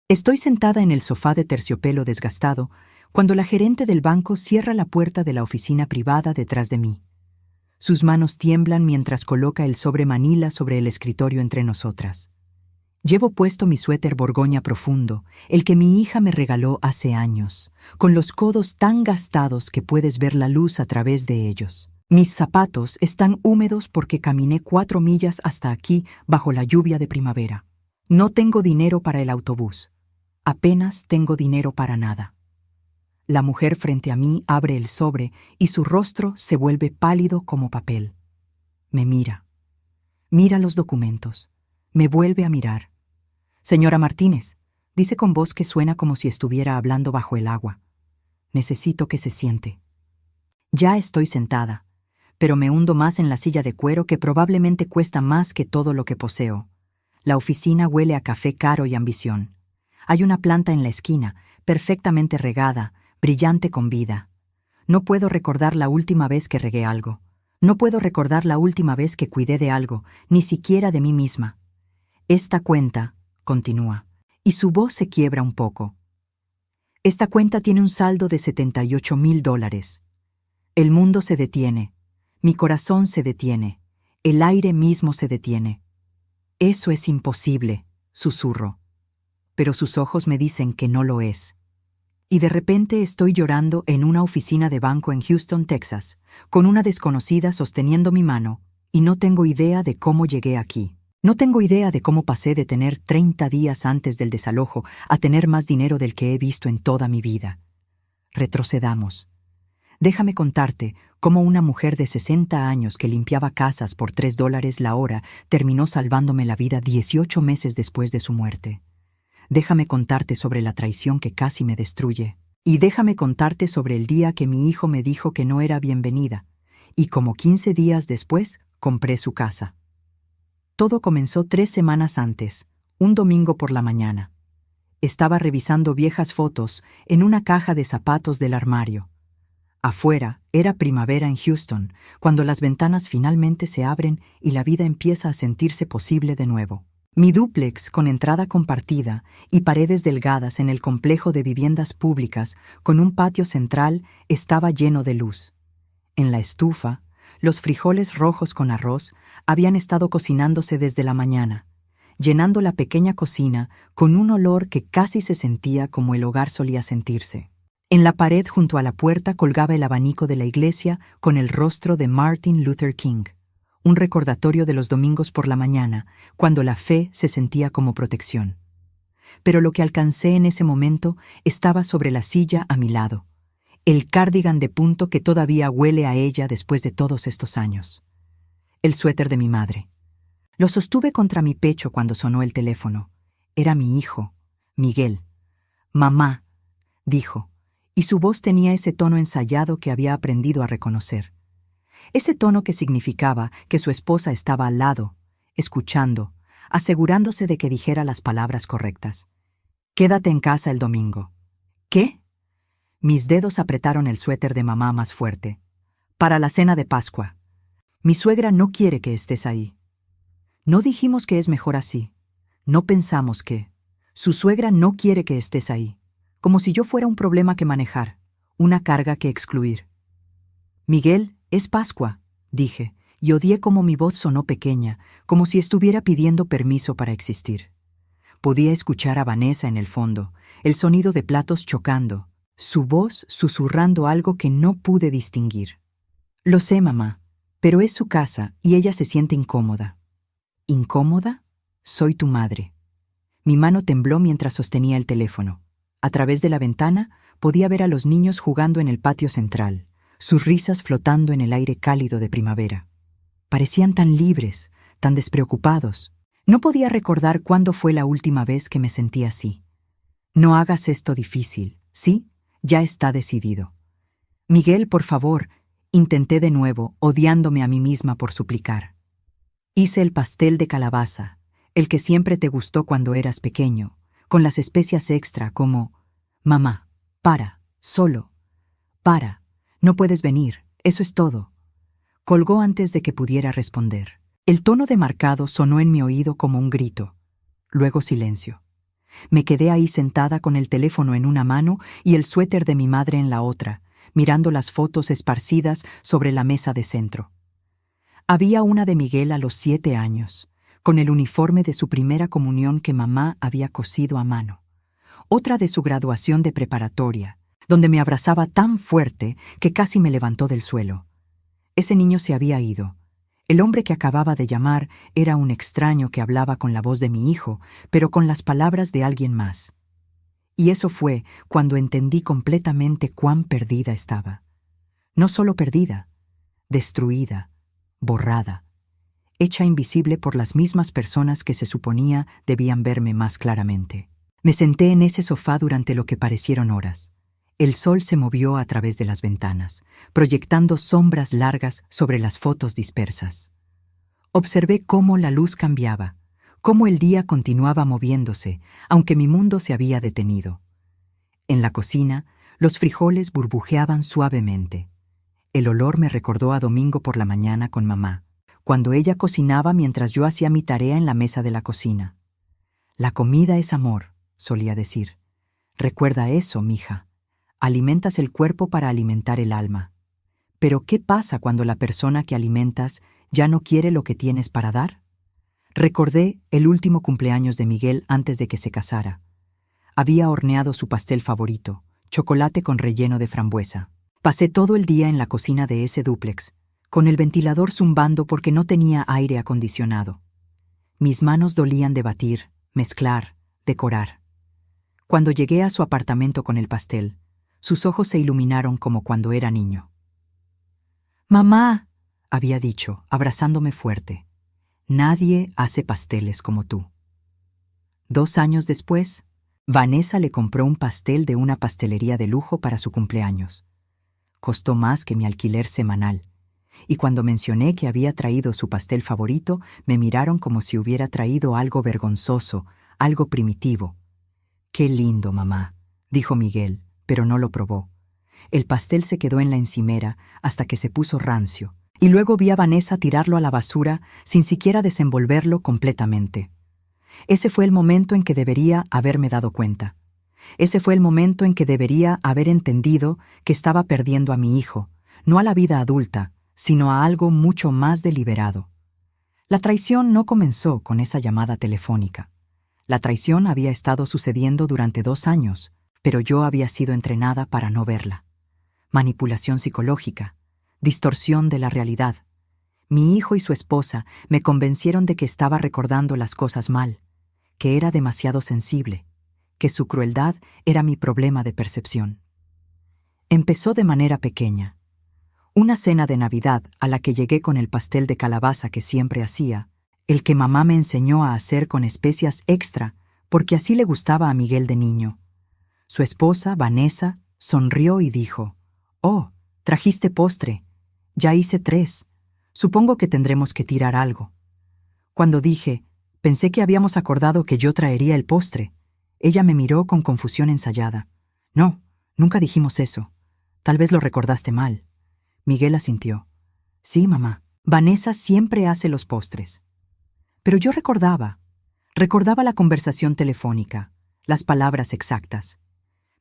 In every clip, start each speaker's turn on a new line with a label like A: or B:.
A: Estoy sentada en el sofá de terciopelo desgastado cuando la gerente del banco cierra la puerta de la oficina privada detrás de mí. Sus manos tiemblan mientras coloca el sobre Manila sobre el escritorio entre nosotras. Llevo puesto mi suéter borgoña profundo, el que mi hija me regaló hace años, con los codos tan gastados que puedes ver la luz a través de ellos. Mis zapatos están húmedos porque caminé 4 millas hasta aquí bajo la lluvia de primavera. No tengo dinero para el autobús. Apenas tengo dinero para nada. La mujer frente a mí abre el sobre y su rostro se vuelve pálido como papel. Me mira. Mira los documentos. Me vuelve a mirar. «Señora Martínez», dice con voz que suena como si estuviera hablando bajo el agua. Necesito que se siente. Ya estoy sentada, pero me hundo más en la silla de cuero que probablemente cuesta más que todo lo que poseo. La oficina huele a café caro y ambición. Hay una planta en la esquina, perfectamente regada, brillante con vida. No puedo recordar la última vez que regué algo. No puedo recordar la última vez que cuidé de algo, ni siquiera de mí misma. Esta cuenta, continúa, y su voz se quiebra un poco. Esta cuenta tiene un saldo de $78,000. El mundo se detiene. Mi corazón se detiene. El aire mismo se detiene. Eso es imposible, susurro. Pero sus ojos me dicen que no lo es. Y de repente estoy llorando en una oficina de banco en Houston, Texas, con una desconocida sosteniendo mi mano, y no tengo idea de cómo llegué aquí. No tengo idea de cómo pasé de tener 30 días antes del desalojo a tener más dinero del que he visto en toda mi vida. Retrocedamos. Déjame contarte cómo una mujer de 60 años que limpiaba casas por $3 la hora terminó salvándome la vida 18 meses después de su muerte. Déjame contarte sobre la traición que casi me destruye. Y déjame contarte sobre el día que mi hijo me dijo que no era bienvenida, y como 15 días después compré su casa. Todo comenzó 3 semanas antes, un domingo por la mañana. Estaba revisando viejas fotos en una caja de zapatos del armario. Afuera era primavera en Houston, cuando las ventanas finalmente se abren y la vida empieza a sentirse posible de nuevo. Mi dúplex con entrada compartida y paredes delgadas en el complejo de viviendas públicas con un patio central estaba lleno de luz. En la estufa, los frijoles rojos con arroz habían estado cocinándose desde la mañana, llenando la pequeña cocina con un olor que casi se sentía como el hogar solía sentirse. En la pared junto a la puerta colgaba el abanico de la iglesia con el rostro de Martin Luther King, un recordatorio de los domingos por la mañana, cuando la fe se sentía como protección. Pero lo que alcancé en ese momento estaba sobre la silla a mi lado, el cardigan de punto que todavía huele a ella después de todos estos años. El suéter de mi madre. Lo sostuve contra mi pecho cuando sonó el teléfono. Era mi hijo, Miguel. «Mamá», dijo, y su voz tenía ese tono ensayado que había aprendido a reconocer. Ese tono que significaba que su esposa estaba al lado, escuchando, asegurándose de que dijera las palabras correctas. «Quédate en casa el domingo». «¿Qué?» Mis dedos apretaron el suéter de mamá más fuerte. «Para la cena de Pascua. Mi suegra no quiere que estés ahí». No dijimos que es mejor así. No pensamos que. Su suegra no quiere que estés ahí. Como si yo fuera un problema que manejar, una carga que excluir. «Miguel, es Pascua», dije, y odié cómo mi voz sonó pequeña, como si estuviera pidiendo permiso para existir. Podía escuchar a Vanessa en el fondo, el sonido de platos chocando, su voz susurrando algo que no pude distinguir. «Lo sé, mamá, pero es su casa y ella se siente incómoda». «¿Incómoda? Soy tu madre». Mi mano tembló mientras sostenía el teléfono. A través de la ventana podía ver a los niños jugando en el patio central, sus risas flotando en el aire cálido de primavera. Parecían tan libres, tan despreocupados. No podía recordar cuándo fue la última vez que me sentí así. «No hagas esto difícil, ¿sí? Ya está decidido». «Miguel, por favor», intenté de nuevo, odiándome a mí misma por suplicar. «Hice el pastel de calabaza, el que siempre te gustó cuando eras pequeño, con las especias extra como, mamá, para, solo, para, no puedes venir, eso es todo». Colgó antes de que pudiera responder. El tono demarcado sonó en mi oído como un grito. Luego silencio. Me quedé ahí sentada con el teléfono en una mano y el suéter de mi madre en la otra, mirando las fotos esparcidas sobre la mesa de centro. Había una de Miguel a los 7 años, con el uniforme de su primera comunión que mamá había cosido a mano. Otra de su graduación de preparatoria, donde me abrazaba tan fuerte que casi me levantó del suelo. Ese niño se había ido. El hombre que acababa de llamar era un extraño que hablaba con la voz de mi hijo, pero con las palabras de alguien más. Y eso fue cuando entendí completamente cuán perdida estaba. No solo perdida, destruida, borrada, hecha invisible por las mismas personas que se suponía debían verme más claramente. Me senté en ese sofá durante lo que parecieron horas. El sol se movió a través de las ventanas, proyectando sombras largas sobre las fotos dispersas. Observé cómo la luz cambiaba, cómo el día continuaba moviéndose, aunque mi mundo se había detenido. En la cocina, los frijoles burbujeaban suavemente. El olor me recordó a domingo por la mañana con mamá, cuando ella cocinaba mientras yo hacía mi tarea en la mesa de la cocina. La comida es amor, solía decir. Recuerda eso, mija. Alimentas el cuerpo para alimentar el alma. Pero ¿qué pasa cuando la persona que alimentas ya no quiere lo que tienes para dar? Recordé el último cumpleaños de Miguel antes de que se casara. Había horneado su pastel favorito, chocolate con relleno de frambuesa. Pasé todo el día en la cocina de ese dúplex, con el ventilador zumbando porque no tenía aire acondicionado. Mis manos dolían de batir, mezclar, decorar. Cuando llegué a su apartamento con el pastel, sus ojos se iluminaron como cuando era niño. «Mamá», había dicho, abrazándome fuerte, «nadie hace pasteles como tú». 2 años después, Vanessa le compró un pastel de una pastelería de lujo para su cumpleaños. Costó más que mi alquiler semanal, y cuando mencioné que había traído su pastel favorito, me miraron como si hubiera traído algo vergonzoso, algo primitivo. «Qué lindo, mamá», dijo Miguel, pero no lo probó. El pastel se quedó en la encimera hasta que se puso rancio, y luego vi a Vanessa tirarlo a la basura sin siquiera desenvolverlo completamente. Ese fue el momento en que debería haberme dado cuenta. Ese fue el momento en que debería haber entendido que estaba perdiendo a mi hijo, no a la vida adulta, sino a algo mucho más deliberado. La traición no comenzó con esa llamada telefónica. La traición había estado sucediendo durante 2 años, pero yo había sido entrenada para no verla. Manipulación psicológica, distorsión de la realidad. Mi hijo y su esposa me convencieron de que estaba recordando las cosas mal, que era demasiado sensible, que su crueldad era mi problema de percepción. Empezó de manera pequeña. Una cena de Navidad a la que llegué con el pastel de calabaza que siempre hacía, el que mamá me enseñó a hacer con especias extra, porque así le gustaba a Miguel de niño. Su esposa, Vanessa, sonrió y dijo: «Oh, trajiste postre. Ya hice 3. Supongo que tendremos que tirar algo». Cuando dije: «Pensé que habíamos acordado que yo traería el postre», ella me miró con confusión ensayada. «No, nunca dijimos eso. Tal vez lo recordaste mal». Miguel asintió. «Sí, mamá. Vanessa siempre hace los postres». Pero yo recordaba la conversación telefónica, las palabras exactas.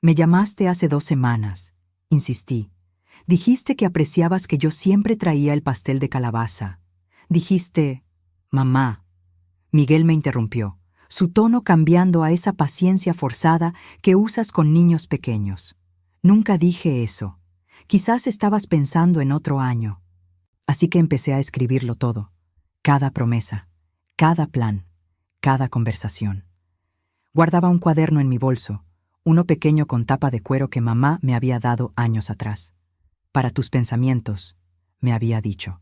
A: «Me llamaste hace 2 semanas», insistí. «Dijiste que apreciabas que yo siempre traía el pastel de calabaza. Dijiste, mamá». Miguel me interrumpió, su tono cambiando a esa paciencia forzada que usas con niños pequeños. «Nunca dije eso. Quizás estabas pensando en otro año». Así que empecé a escribirlo todo, cada promesa, cada plan, cada conversación. Guardaba un cuaderno en mi bolso, uno pequeño con tapa de cuero que mamá me había dado años atrás. «Para tus pensamientos», me había dicho.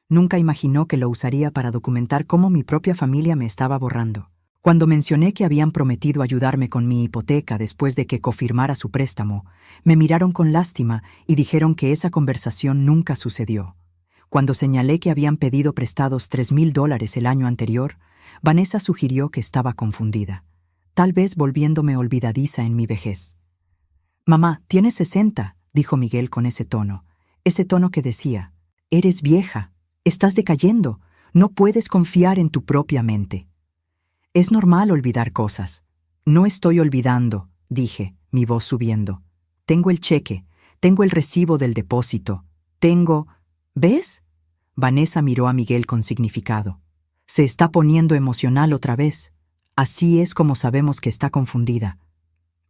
A: Nunca imaginó que lo usaría para documentar cómo mi propia familia me estaba borrando. Cuando mencioné que habían prometido ayudarme con mi hipoteca después de que confirmara su préstamo, me miraron con lástima y dijeron que esa conversación nunca sucedió. Cuando señalé que habían pedido prestados $3,000 el año anterior, Vanessa sugirió que estaba confundida, tal vez volviéndome olvidadiza en mi vejez. «Mamá, tienes 60», dijo Miguel con ese tono que decía: «Eres vieja, estás decayendo, no puedes confiar en tu propia mente». «Es normal olvidar cosas». No estoy olvidando, dije, mi voz subiendo. Tengo el cheque, tengo el recibo del depósito, tengo... ¿Ves? Vanessa miró a Miguel con significado. Se está poniendo emocional otra vez. Así es como sabemos que está confundida.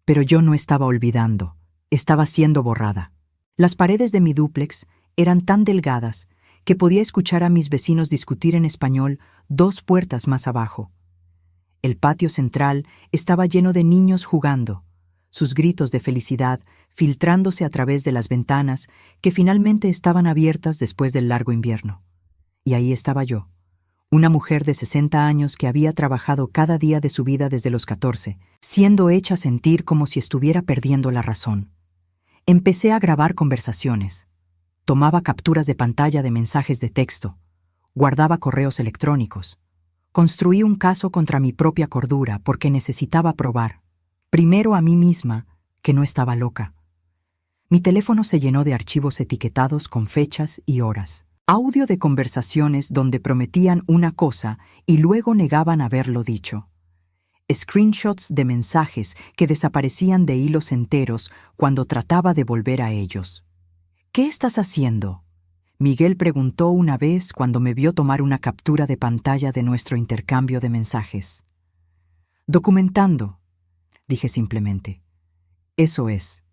A: Pero yo no estaba olvidando, estaba siendo borrada. Las paredes de mi dúplex eran tan delgadas que podía escuchar a mis vecinos discutir en español 2 puertas más abajo. El patio central estaba lleno de niños jugando, sus gritos de felicidad filtrándose a través de las ventanas que finalmente estaban abiertas después del largo invierno. Y ahí estaba yo, una mujer de 60 años que había trabajado cada día de su vida desde los 14, siendo hecha sentir como si estuviera perdiendo la razón. Empecé a grabar conversaciones. Tomaba capturas de pantalla de mensajes de texto. Guardaba correos electrónicos. Construí un caso contra mi propia cordura porque necesitaba probar, primero a mí misma, que no estaba loca. Mi teléfono se llenó de archivos etiquetados con fechas y horas. Audio de conversaciones donde prometían una cosa y luego negaban haberlo dicho. Screenshots de mensajes que desaparecían de hilos enteros cuando trataba de volver a ellos. ¿Qué estás haciendo?, Miguel preguntó una vez cuando me vio tomar una captura de pantalla de nuestro intercambio de mensajes. Documentando, dije simplemente. Eso es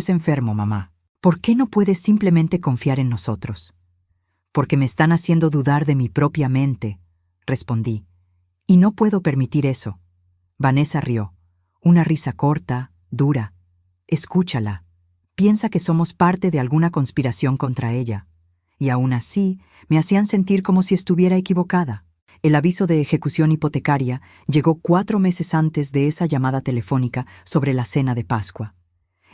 A: enfermo, mamá. ¿Por qué no puedes simplemente confiar en nosotros? Porque me están haciendo dudar de mi propia mente, respondí. Y no puedo permitir eso. Vanessa rió. Una risa corta, dura. Escúchala. Piensa que somos parte de alguna conspiración contra ella. Y aún así, me hacían sentir como si estuviera equivocada. El aviso de ejecución hipotecaria llegó 4 meses antes de esa llamada telefónica sobre la cena de Pascua.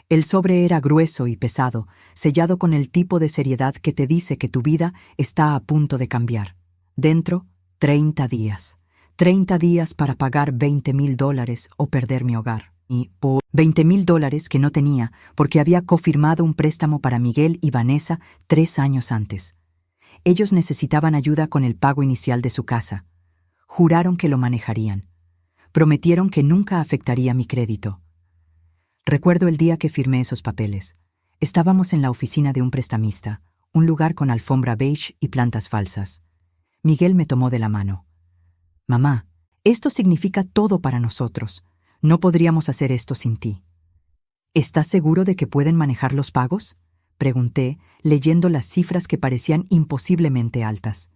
A: El sobre era grueso y pesado, sellado con el tipo de seriedad que te dice que tu vida está a punto de cambiar. Dentro, 30 días. 30 días para pagar $20,000 o perder mi hogar. Y por $20,000 que no tenía porque había cofirmado un préstamo para Miguel y Vanessa 3 años antes. Ellos necesitaban ayuda con el pago inicial de su casa. Juraron que lo manejarían. Prometieron que nunca afectaría mi crédito. Recuerdo el día que firmé esos papeles. Estábamos en la oficina de un prestamista, un lugar con alfombra beige y plantas falsas. Miguel me tomó de la mano. Mamá, esto significa todo para nosotros. No podríamos hacer esto sin ti. ¿Estás seguro de que pueden manejar los pagos?, pregunté, leyendo las cifras que parecían imposiblemente altas.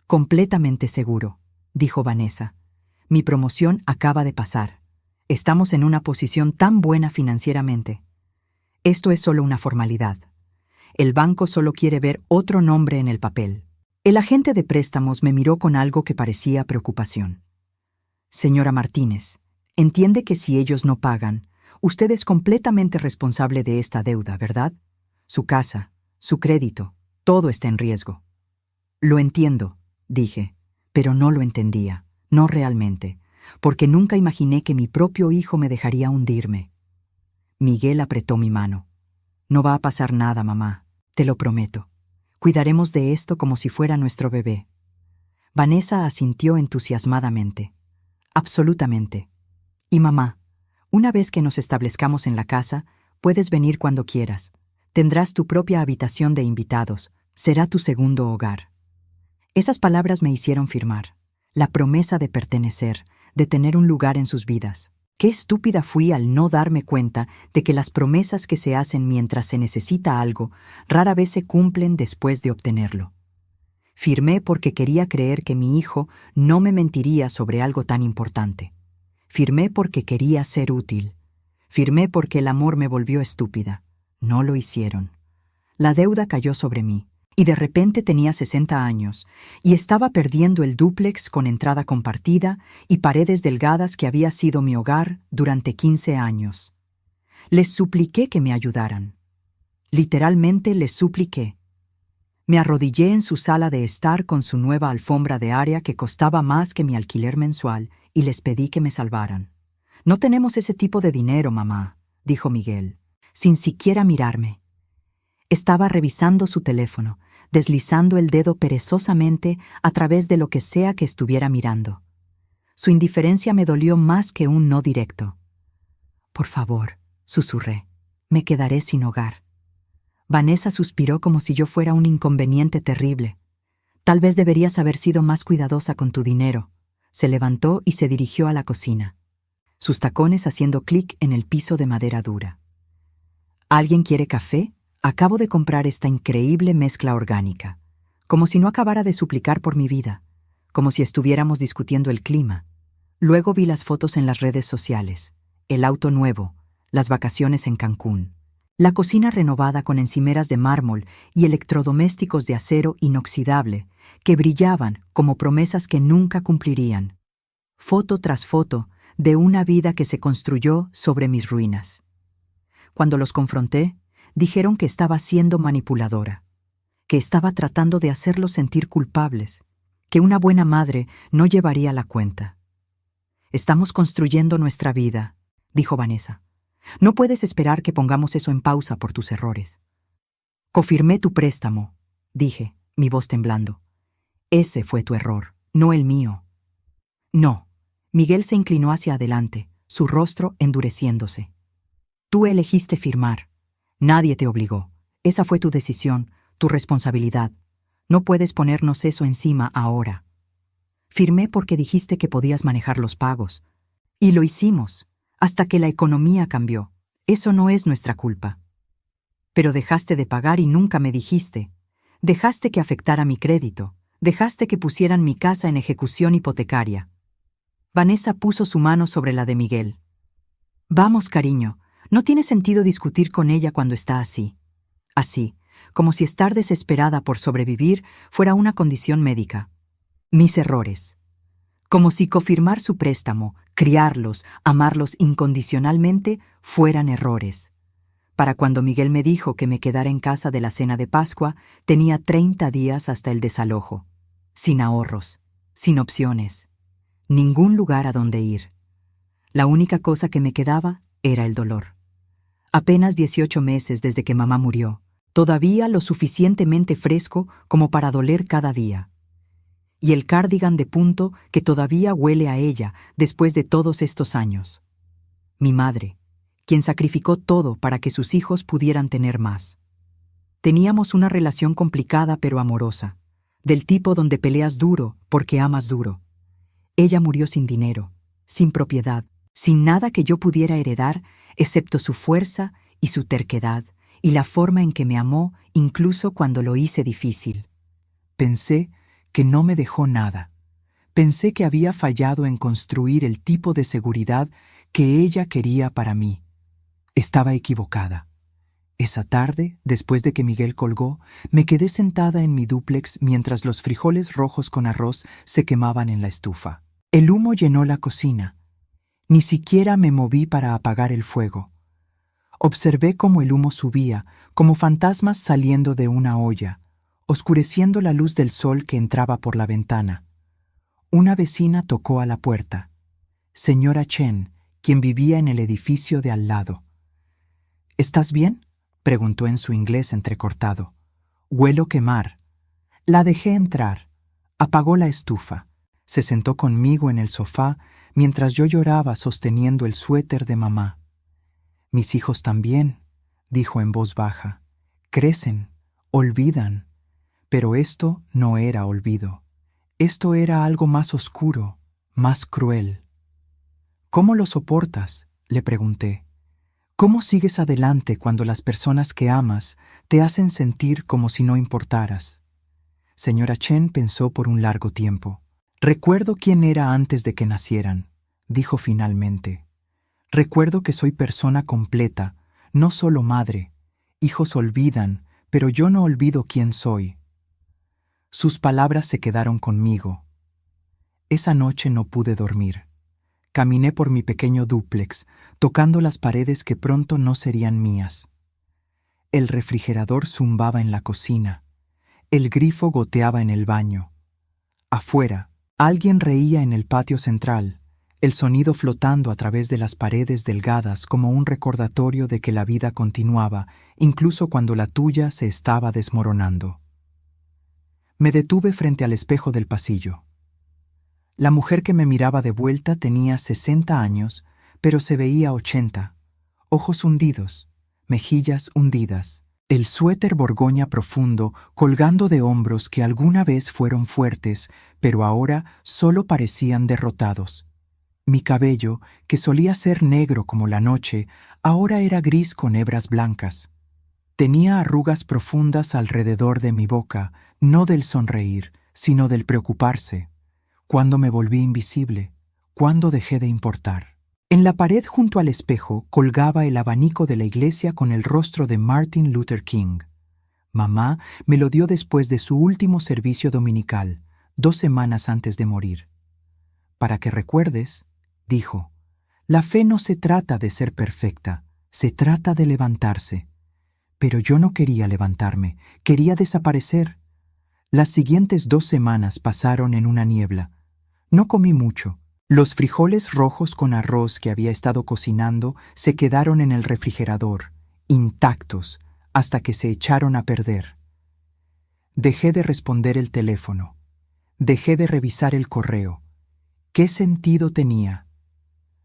A: Completamente seguro, dijo Vanessa. Mi promoción acaba de pasar. Estamos en una posición tan buena financieramente. Esto es solo una formalidad. El banco solo quiere ver otro nombre en el papel. El agente de préstamos me miró con algo que parecía preocupación. Señora Martínez, entiende que si ellos no pagan, usted es completamente responsable de esta deuda, ¿verdad? Su casa, su crédito, todo está en riesgo. Lo entiendo, dije, pero no lo entendía, no realmente, porque nunca imaginé que mi propio hijo me dejaría hundirme. Miguel apretó mi mano. No va a pasar nada, mamá, te lo prometo. Cuidaremos de esto como si fuera nuestro bebé. Vanessa asintió entusiasmadamente. Absolutamente. Y mamá, una vez que nos establezcamos en la casa, puedes venir cuando quieras. Tendrás tu propia habitación de invitados. Será tu segundo hogar. Esas palabras me hicieron firmar. La promesa de pertenecer, de tener un lugar en sus vidas. Qué estúpida fui al no darme cuenta de que las promesas que se hacen mientras se necesita algo rara vez se cumplen después de obtenerlo. Firmé porque quería creer que mi hijo no me mentiría sobre algo tan importante. Firmé porque quería ser útil. Firmé porque el amor me volvió estúpida. No lo hicieron. La deuda cayó sobre mí, y de repente tenía 60 años, y estaba perdiendo el dúplex con entrada compartida y paredes delgadas que había sido mi hogar durante 15 años. Les supliqué que me ayudaran. Literalmente les supliqué. Me arrodillé en su sala de estar con su nueva alfombra de área que costaba más que mi alquiler mensual y les pedí que me salvaran. No tenemos ese tipo de dinero, mamá, dijo Miguel, sin siquiera mirarme. Estaba revisando su teléfono, deslizando el dedo perezosamente a través de lo que sea que estuviera mirando. Su indiferencia me dolió más que un no directo. «Por favor», susurré, «me quedaré sin hogar». Vanessa suspiró como si yo fuera un inconveniente terrible. «Tal vez deberías haber sido más cuidadosa con tu dinero». Se levantó y se dirigió a la cocina, sus tacones haciendo clic en el piso de madera dura. «¿Alguien quiere café? Acabo de comprar esta increíble mezcla orgánica». Como si no acabara de suplicar por mi vida, como si estuviéramos discutiendo el clima. Luego vi las fotos en las redes sociales, el auto nuevo, las vacaciones en Cancún, la cocina renovada con encimeras de mármol y electrodomésticos de acero inoxidable que brillaban como promesas que nunca cumplirían. Foto tras foto de una vida que se construyó sobre mis ruinas. Cuando los confronté, dijeron que estaba siendo manipuladora, que estaba tratando de hacerlos sentir culpables, que una buena madre no llevaría la cuenta. «Estamos construyendo nuestra vida», dijo Vanessa. «No puedes esperar que pongamos eso en pausa por tus errores». «Confirmé tu préstamo», dije, mi voz temblando. «Ese fue tu error, no el mío». «No». Miguel se inclinó hacia adelante, su rostro endureciéndose. «Tú elegiste firmar. Nadie te obligó. Esa fue tu decisión, tu responsabilidad. No puedes ponernos eso encima ahora». «Firmé porque dijiste que podías manejar los pagos. Y lo hicimos, hasta que la economía cambió. Eso no es nuestra culpa». «Pero dejaste de pagar y nunca me dijiste. Dejaste que afectara mi crédito. Dejaste que pusieran mi casa en ejecución hipotecaria». Vanessa puso su mano sobre la de Miguel. «Vamos, cariño, no tiene sentido discutir con ella cuando está así. Así, como si estar desesperada por sobrevivir fuera una condición médica. Mis errores. Como si confirmar su préstamo, criarlos, amarlos incondicionalmente, fueran errores. Para cuando Miguel me dijo que me quedara en casa de la cena de Pascua, tenía 30 días hasta el desalojo. Sin ahorros, sin opciones, ningún lugar a donde ir. La única cosa que me quedaba era el dolor. Apenas 18 meses desde que mamá murió, todavía lo suficientemente fresco como para doler cada día. Y el cardigan de punto que todavía huele a ella después de todos estos años. Mi madre, quien sacrificó todo para que sus hijos pudieran tener más. Teníamos una relación complicada pero amorosa, del tipo donde peleas duro porque amas duro. Ella murió sin dinero, sin propiedad, sin nada que yo pudiera heredar, excepto su fuerza y su terquedad, y la forma en que me amó incluso cuando lo hice difícil. Pensé que no me dejó nada. Pensé que había fallado en construir el tipo de seguridad que ella quería para mí. Estaba equivocada. Esa tarde, después de que Miguel colgó, me quedé sentada en mi dúplex mientras los frijoles rojos con arroz se quemaban en la estufa. El humo llenó la cocina. Ni siquiera me moví para apagar el fuego. Observé cómo el humo subía, como fantasmas saliendo de una olla, oscureciendo la luz del sol que entraba por la ventana. Una vecina tocó a la puerta. Señora Chen, quien vivía en el edificio de al lado. «¿Estás bien?», preguntó en su inglés entrecortado. «Huelo quemar». La dejé entrar. Apagó la estufa. Se sentó conmigo en el sofá mientras yo lloraba sosteniendo el suéter de mamá. «Mis hijos también», dijo en voz baja. «Crecen, olvidan». Pero esto no era olvido. Esto era algo más oscuro, más cruel. «¿Cómo lo soportas?», le pregunté. «¿Cómo sigues adelante cuando las personas que amas te hacen sentir como si no importaras?». Señora Chen pensó por un largo tiempo. «Recuerdo quién era antes de que nacieran», dijo finalmente. «Recuerdo que soy persona completa, no solo madre. Hijos olvidan, pero yo no olvido quién soy». Sus palabras se quedaron conmigo. Esa noche no pude dormir. Caminé por mi pequeño dúplex, tocando las paredes que pronto no serían mías. El refrigerador zumbaba en la cocina. El grifo goteaba en el baño. Afuera, alguien reía en el patio central, el sonido flotando a través de las paredes delgadas como un recordatorio de que la vida continuaba, incluso cuando la tuya se estaba desmoronando. Me detuve frente al espejo del pasillo. La mujer que me miraba de vuelta tenía 60 años, pero se veía 80. Ojos hundidos, mejillas hundidas, el suéter borgoña profundo colgando de hombros que alguna vez fueron fuertes, pero ahora solo parecían derrotados. Mi cabello, que solía ser negro como la noche, ahora era gris con hebras blancas. Tenía arrugas profundas alrededor de mi boca, no del sonreír, sino del preocuparse. ¿Cuándo me volví invisible? ¿Cuándo dejé de importar? En la pared junto al espejo colgaba el abanico de la iglesia con el rostro de Martin Luther King. Mamá me lo dio después de su último servicio dominical, 2 semanas antes de morir. Para que recuerdes, dijo, la fe no se trata de ser perfecta, se trata de levantarse. Pero yo no quería levantarme, quería desaparecer. Las siguientes 2 semanas pasaron en una niebla. No comí mucho. Los frijoles rojos con arroz que había estado cocinando se quedaron en el refrigerador, intactos, hasta que se echaron a perder. Dejé de responder el teléfono. Dejé de revisar el correo. ¿Qué sentido tenía?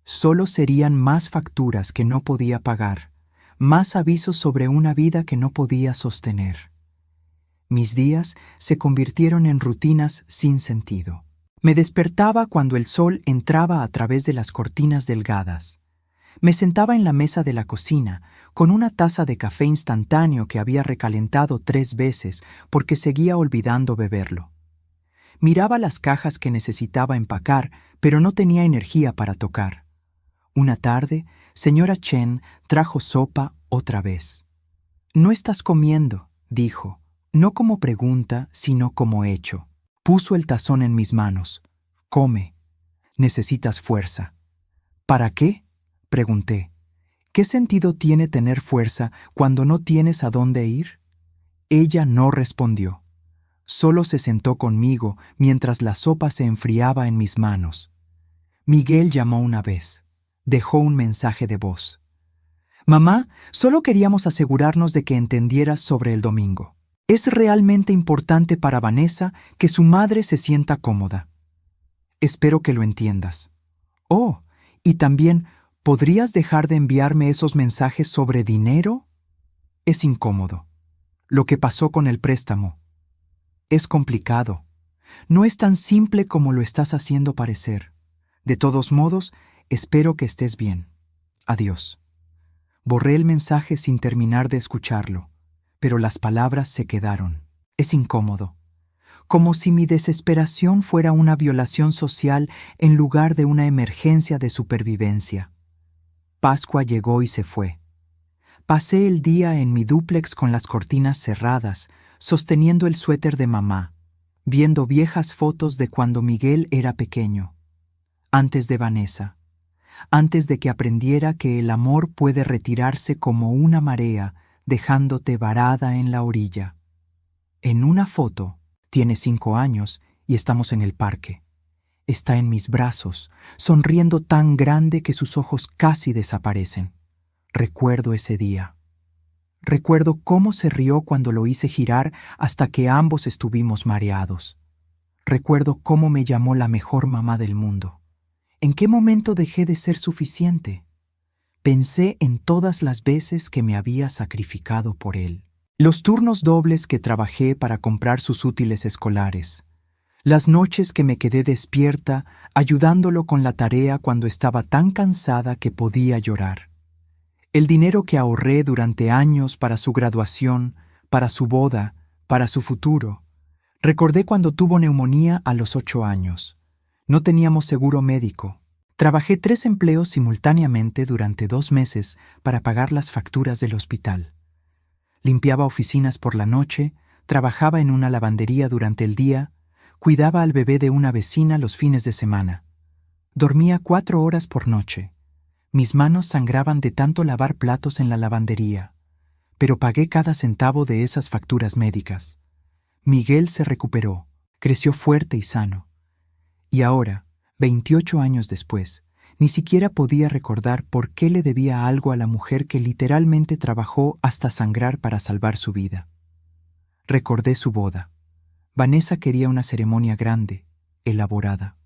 A: Solo serían más facturas que no podía pagar, más avisos sobre una vida que no podía sostener. Mis días se convirtieron en rutinas sin sentido. Me despertaba cuando el sol entraba a través de las cortinas delgadas. Me sentaba en la mesa de la cocina, con una taza de café instantáneo que había recalentado 3 veces porque seguía olvidando beberlo. Miraba las cajas que necesitaba empacar, pero no tenía energía para tocar. Una tarde, señora Chen trajo sopa otra vez. «No estás comiendo», dijo, no como pregunta, sino como hecho. Puso el tazón en mis manos. «Come. Necesitas fuerza». «¿Para qué?», pregunté. «¿Qué sentido tiene tener fuerza cuando no tienes a dónde ir?». Ella no respondió. Solo se sentó conmigo mientras la sopa se enfriaba en mis manos. Miguel llamó una vez. Dejó un mensaje de voz. «Mamá, solo queríamos asegurarnos de que entendieras sobre el domingo. Es realmente importante para Vanessa que su madre se sienta cómoda. Espero que lo entiendas. Oh, y también, ¿podrías dejar de enviarme esos mensajes sobre dinero? Es incómodo. Lo que pasó con el préstamo. Es complicado. No es tan simple como lo estás haciendo parecer. De todos modos, espero que estés bien. Adiós». Borré el mensaje sin terminar de escucharlo, pero las palabras se quedaron. Es incómodo. Como si mi desesperación fuera una violación social en lugar de una emergencia de supervivencia. Pascua llegó y se fue. Pasé el día en mi dúplex con las cortinas cerradas, sosteniendo el suéter de mamá, viendo viejas fotos de cuando Miguel era pequeño, antes de Vanessa, antes de que aprendiera que el amor puede retirarse como una marea, dejándote varada en la orilla. En una foto, tiene 5 años y estamos en el parque. Está en mis brazos, sonriendo tan grande que sus ojos casi desaparecen. Recuerdo ese día. Recuerdo cómo se rió cuando lo hice girar hasta que ambos estuvimos mareados. Recuerdo cómo me llamó la mejor mamá del mundo. ¿En qué momento dejé de ser suficiente? Pensé en todas las veces que me había sacrificado por él. Los turnos dobles que trabajé para comprar sus útiles escolares. Las noches que me quedé despierta ayudándolo con la tarea cuando estaba tan cansada que podía llorar. El dinero que ahorré durante años para su graduación, para su boda, para su futuro. Recordé cuando tuvo neumonía a los 8 años. No teníamos seguro médico. Trabajé 3 empleos simultáneamente durante 2 meses para pagar las facturas del hospital. Limpiaba oficinas por la noche, trabajaba en una lavandería durante el día, cuidaba al bebé de una vecina los fines de semana. Dormía 4 horas por noche. Mis manos sangraban de tanto lavar platos en la lavandería, pero pagué cada centavo de esas facturas médicas. Miguel se recuperó, creció fuerte y sano. Y ahora, 28 años después, ni siquiera podía recordar por qué le debía algo a la mujer que literalmente trabajó hasta sangrar para salvar su vida. Recordé su boda. Vanessa quería una ceremonia grande, elaborada.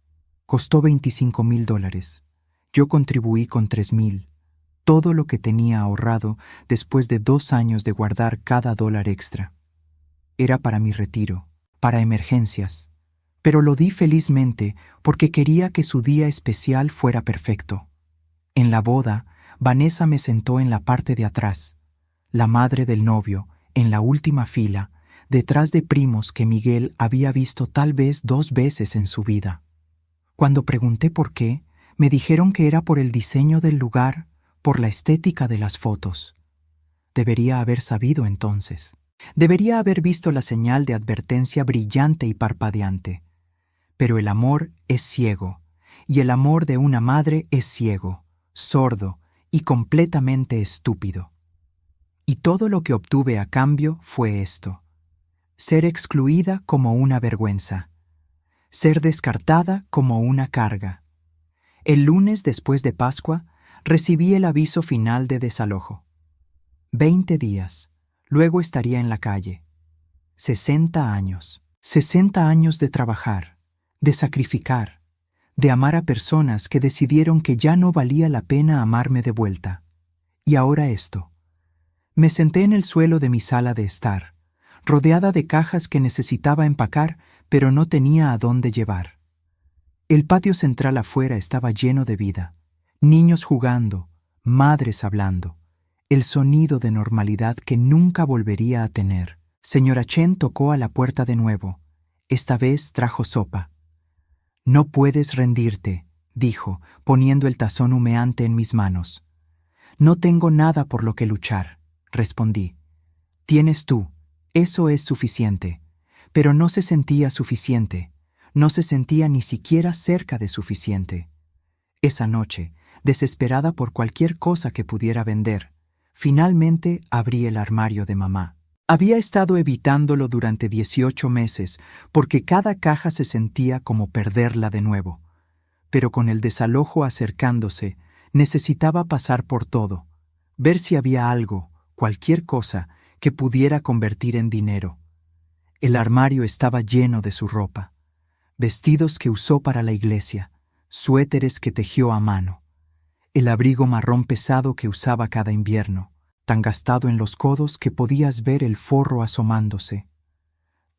A: Costó $25,000. Yo contribuí con $3,000, todo lo que tenía ahorrado después de 2 años de guardar cada dólar extra. Era para mi retiro, para emergencias, pero lo di felizmente porque quería que su día especial fuera perfecto. En la boda, Vanessa me sentó en la parte de atrás, la madre del novio, en la última fila, detrás de primos que Miguel había visto tal vez 2 veces en su vida. Cuando pregunté por qué, me dijeron que era por el diseño del lugar, por la estética de las fotos. Debería haber sabido entonces. Debería haber visto la señal de advertencia brillante y parpadeante. Pero el amor es ciego, y el amor de una madre es ciego, sordo y completamente estúpido. Y todo lo que obtuve a cambio fue esto: ser excluida como una vergüenza, ser descartada como una carga. El lunes después de Pascua, recibí el aviso final de desalojo. 20 días, luego estaría en la calle. 60 años. 60 años de trabajar, de sacrificar, de amar a personas que decidieron que ya no valía la pena amarme de vuelta. Y ahora esto. Me senté en el suelo de mi sala de estar, rodeada de cajas que necesitaba empacar, pero no tenía a dónde llevar. El patio central afuera estaba lleno de vida, niños jugando, madres hablando, el sonido de normalidad que nunca volvería a tener. Señora Chen tocó a la puerta de nuevo. Esta vez trajo sopa. «No puedes rendirte», dijo, poniendo el tazón humeante en mis manos. «No tengo nada por lo que luchar», respondí. «Tienes tú, eso es suficiente». Pero no se sentía suficiente, no se sentía ni siquiera cerca de suficiente. Esa noche, desesperada por cualquier cosa que pudiera vender, finalmente abrí el armario de mamá. Había estado evitándolo durante 18 meses porque cada caja se sentía como perderla de nuevo. Pero con el desalojo acercándose, necesitaba pasar por todo, ver si había algo, cualquier cosa, que pudiera convertir en dinero. El armario estaba lleno de su ropa, vestidos que usó para la iglesia, suéteres que tejió a mano, el abrigo marrón pesado que usaba cada invierno, tan gastado en los codos que podías ver el forro asomándose.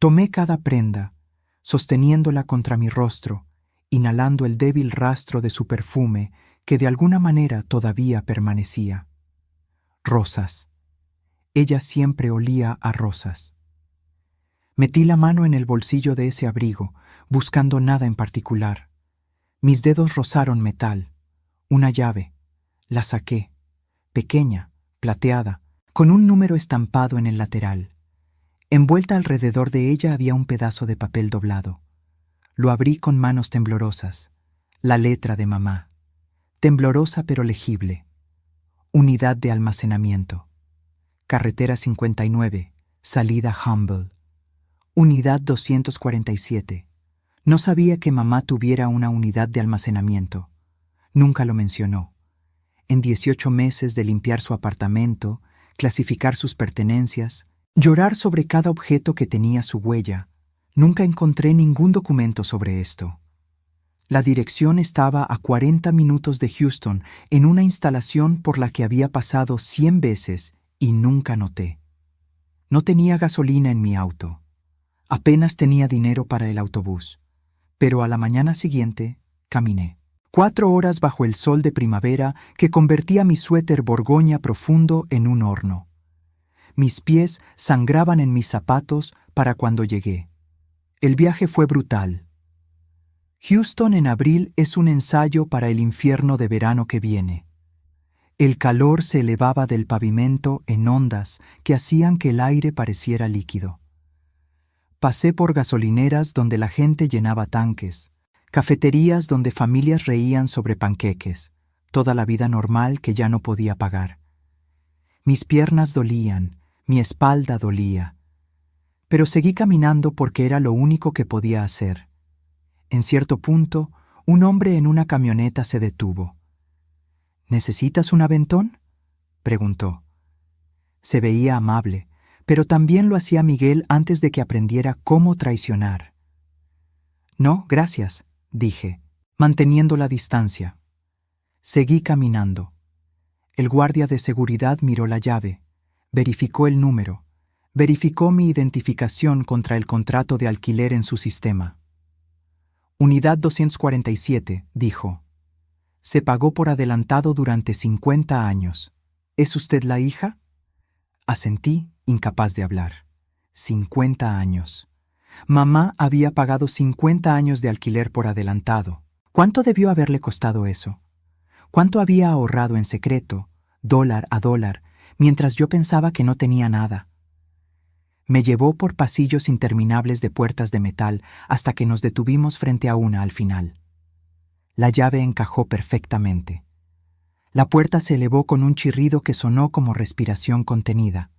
A: Tomé cada prenda, sosteniéndola contra mi rostro, inhalando el débil rastro de su perfume que de alguna manera todavía permanecía. Rosas. Ella siempre olía a rosas. Metí la mano en el bolsillo de ese abrigo, buscando nada en particular. Mis dedos rozaron metal. Una llave. La saqué. Pequeña, plateada, con un número estampado en el lateral. Envuelta alrededor de ella había un pedazo de papel doblado. Lo abrí con manos temblorosas. La letra de mamá. Temblorosa pero legible. Unidad de almacenamiento. Carretera 59, salida Humble. Unidad 247. No sabía que mamá tuviera una unidad de almacenamiento. Nunca lo mencionó. En 18 meses de limpiar su apartamento, clasificar sus pertenencias, llorar sobre cada objeto que tenía su huella, nunca encontré ningún documento sobre esto. La dirección estaba a 40 minutos de Houston, en una instalación por la que había pasado 100 veces y nunca noté. No tenía gasolina en mi auto. Apenas tenía dinero para el autobús, pero a la mañana siguiente caminé. 4 horas bajo el sol de primavera que convertía mi suéter borgoña profundo en un horno. Mis pies sangraban en mis zapatos para cuando llegué. El viaje fue brutal. Houston en abril es un ensayo para el infierno de verano que viene. El calor se elevaba del pavimento en ondas que hacían que el aire pareciera líquido. Pasé por gasolineras donde la gente llenaba tanques, cafeterías donde familias reían sobre panqueques, toda la vida normal que ya no podía pagar. Mis piernas dolían, mi espalda dolía, pero seguí caminando porque era lo único que podía hacer. En cierto punto, un hombre en una camioneta se detuvo. ¿Necesitas un aventón?, preguntó. Se veía amable, pero también lo hacía Miguel antes de que aprendiera cómo traicionar. No, gracias, dije. manteniendo la distancia. Seguí caminando. El guardia de seguridad miró la llave, verificó el número, verificó mi identificación contra el contrato de alquiler en su sistema. Unidad 247, dijo. Se pagó por adelantado durante 50 años. ¿Es usted la hija? Asentí, incapaz de hablar. 50 años. Mamá había pagado 50 años de alquiler por adelantado. ¿Cuánto debió haberle costado eso? ¿Cuánto había ahorrado en secreto, dólar a dólar, mientras yo pensaba que no tenía nada? Me llevó por pasillos interminables de puertas de metal hasta que nos detuvimos frente a una al final. La llave encajó perfectamente. La puerta se elevó con un chirrido que sonó como respiración contenida.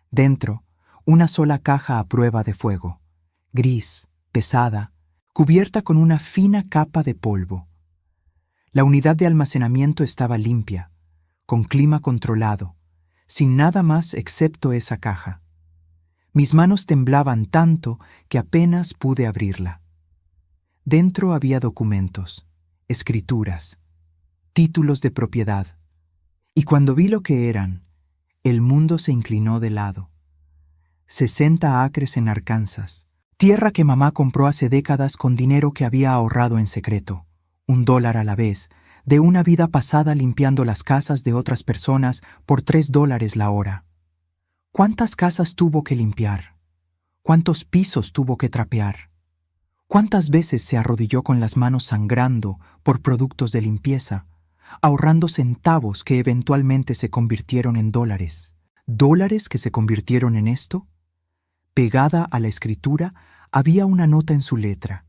A: Dentro, una sola caja a prueba de fuego, gris, pesada, cubierta con una fina capa de polvo. La unidad de almacenamiento estaba limpia, con clima controlado, sin nada más excepto esa caja. Mis manos temblaban tanto que apenas pude abrirla. Dentro había documentos, escrituras, títulos de propiedad. Y cuando vi lo que eran, el mundo se inclinó de lado. 60 acres en Arkansas, tierra que mamá compró hace décadas con dinero que había ahorrado en secreto, $1 a la vez, de una vida pasada limpiando las casas de otras personas por $3 la hora. ¿Cuántas casas tuvo que limpiar? ¿Cuántos pisos tuvo que trapear? ¿Cuántas veces se arrodilló con las manos sangrando por productos de limpieza, ahorrando centavos que eventualmente se convirtieron en dólares? ¿Dólares que se convirtieron en esto? Pegada a la escritura había una nota en su letra.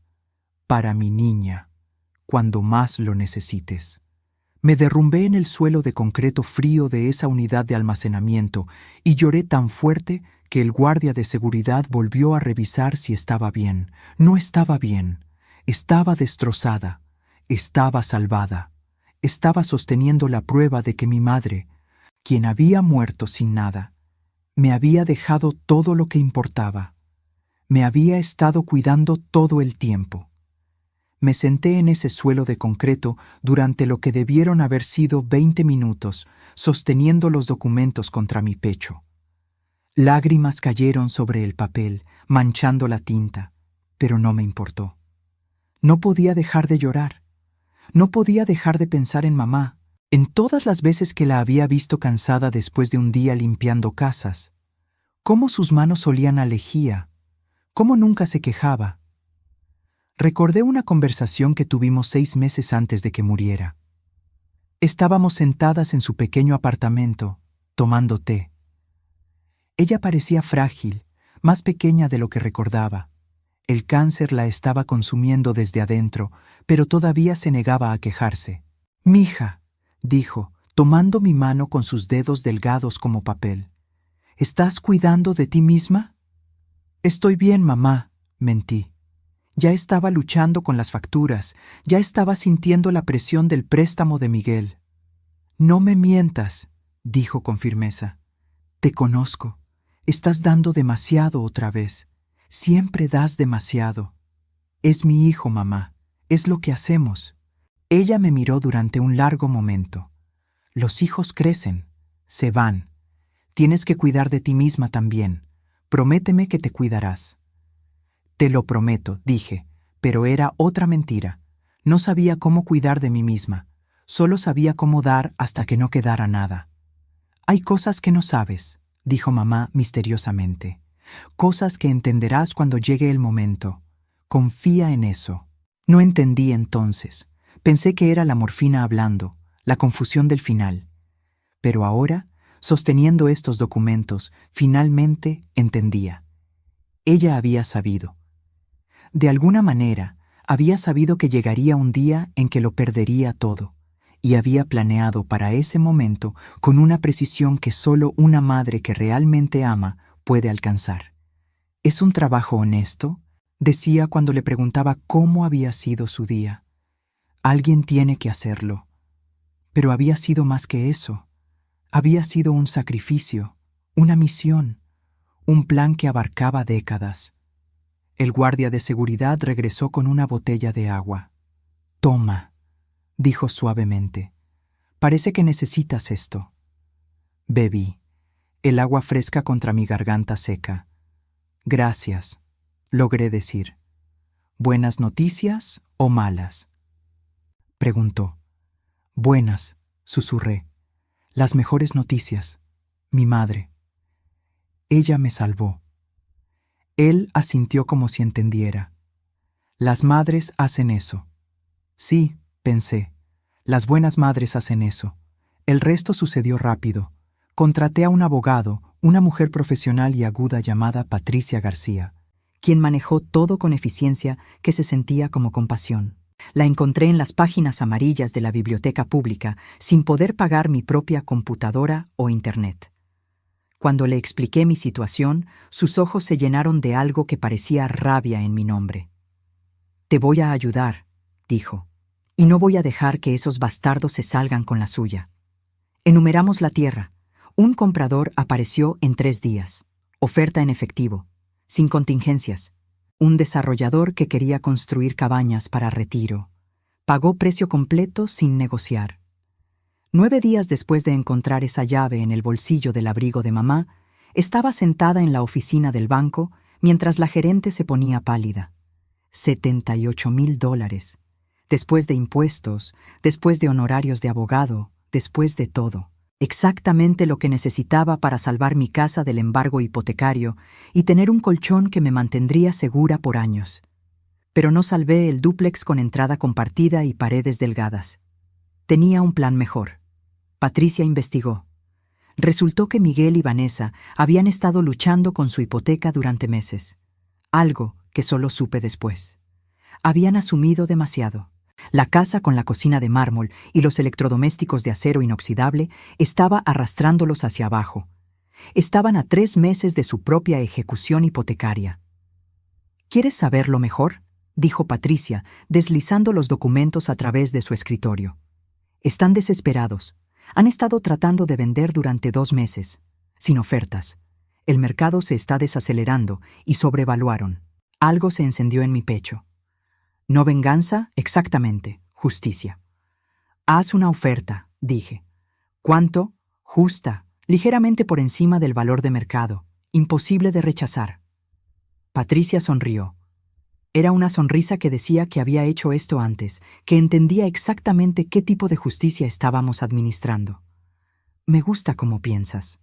A: Para mi niña, cuando más lo necesites. Me derrumbé en el suelo de concreto frío de esa unidad de almacenamiento y lloré tan fuerte que el guardia de seguridad volvió a revisar si estaba bien. No estaba bien. Estaba destrozada. Estaba salvada. Estaba sosteniendo la prueba de que mi madre, quien había muerto sin nada, me había dejado todo lo que importaba. Me había estado cuidando todo el tiempo. Me senté en ese suelo de concreto durante lo que debieron haber sido 20 minutos, sosteniendo los documentos contra mi pecho. Lágrimas cayeron sobre el papel, manchando la tinta, pero no me importó. No podía dejar de llorar. No podía dejar de pensar en mamá, en todas las veces que la había visto cansada después de un día limpiando casas. Cómo sus manos olían a lejía, cómo nunca se quejaba. Recordé una conversación que tuvimos 6 meses antes de que muriera. Estábamos sentadas en su pequeño apartamento, tomando té. Ella parecía frágil, más pequeña de lo que recordaba. El cáncer la estaba consumiendo desde adentro, pero todavía se negaba a quejarse. «Mija», dijo, tomando mi mano con sus dedos delgados como papel. «¿Estás cuidando de ti misma?» «Estoy bien, mamá», mentí. Ya estaba luchando con las facturas, ya estaba sintiendo la presión del préstamo de Miguel. «No me mientas», dijo con firmeza. «Te conozco. Estás dando demasiado otra vez. Siempre das demasiado. Es mi hijo, mamá. Es lo que hacemos». Ella me miró durante un largo momento. «Los hijos crecen, se van. Tienes que cuidar de ti misma también. Prométeme que te cuidarás». «Te lo prometo», dije, pero era otra mentira. No sabía cómo cuidar de mí misma. Solo sabía cómo dar hasta que no quedara nada. «Hay cosas que no sabes», dijo mamá misteriosamente. «Cosas que entenderás cuando llegue el momento. Confía en eso». No entendí entonces. Pensé que era la morfina hablando, la confusión del final. Pero ahora, sosteniendo estos documentos, finalmente entendía. Ella había sabido. De alguna manera, había sabido que llegaría un día en que lo perdería todo, y había planeado para ese momento con una precisión que solo una madre que realmente ama puede alcanzar. «¿Es un trabajo honesto?», decía cuando le preguntaba cómo había sido su día. «Alguien tiene que hacerlo». Pero había sido más que eso. Había sido un sacrificio, una misión, un plan que abarcaba décadas. El guardia de seguridad regresó con una botella de agua. Toma, dijo suavemente. Parece que necesitas esto. Bebí, el agua fresca contra mi garganta seca. Gracias, logré decir. ¿Buenas noticias o malas? Preguntó. Buenas, susurré. Las mejores noticias. Mi madre. Ella me salvó. Él asintió como si entendiera. Las madres hacen eso. Sí, pensé. Las buenas madres hacen eso. El resto sucedió rápido. Contraté a un abogado, una mujer profesional y aguda llamada Patricia García, quien manejó todo con eficiencia que se sentía como compasión. La encontré en las páginas amarillas de la biblioteca pública sin poder pagar mi propia computadora o internet. Cuando le expliqué mi situación, sus ojos se llenaron de algo que parecía rabia en mi nombre. Te voy a ayudar, dijo, y no voy a dejar que esos bastardos se salgan con la suya. Enumeramos la tierra. Un comprador apareció en 3 días. Oferta en efectivo, sin contingencias. Un desarrollador que quería construir cabañas para retiro. Pagó precio completo sin negociar. 9 días después de encontrar esa llave en el bolsillo del abrigo de mamá, estaba sentada en la oficina del banco mientras la gerente se ponía pálida. $78,000. Después de impuestos, después de honorarios de abogado, después de todo. Exactamente lo que necesitaba para salvar mi casa del embargo hipotecario y tener un colchón que me mantendría segura por años. Pero no salvé el dúplex con entrada compartida y paredes delgadas. Tenía un plan mejor. Patricia investigó. Resultó que Miguel y Vanessa habían estado luchando con su hipoteca durante meses. Algo que solo supe después. Habían asumido demasiado. La casa con la cocina de mármol y los electrodomésticos de acero inoxidable estaba arrastrándolos hacia abajo. Estaban a 3 meses de su propia ejecución hipotecaria. ¿Quieres saberlo mejor?, dijo Patricia, deslizando los documentos a través de su escritorio. Están desesperados. Han estado tratando de vender durante 2 meses, sin ofertas. El mercado se está desacelerando y sobrevaluaron. Algo se encendió en mi pecho. No venganza, exactamente, justicia. Haz una oferta, dije. ¿Cuánto? Justa, ligeramente por encima del valor de mercado, imposible de rechazar. Patricia sonrió. Era una sonrisa que decía que había hecho esto antes, que entendía exactamente qué tipo de justicia estábamos administrando. Me gusta cómo piensas.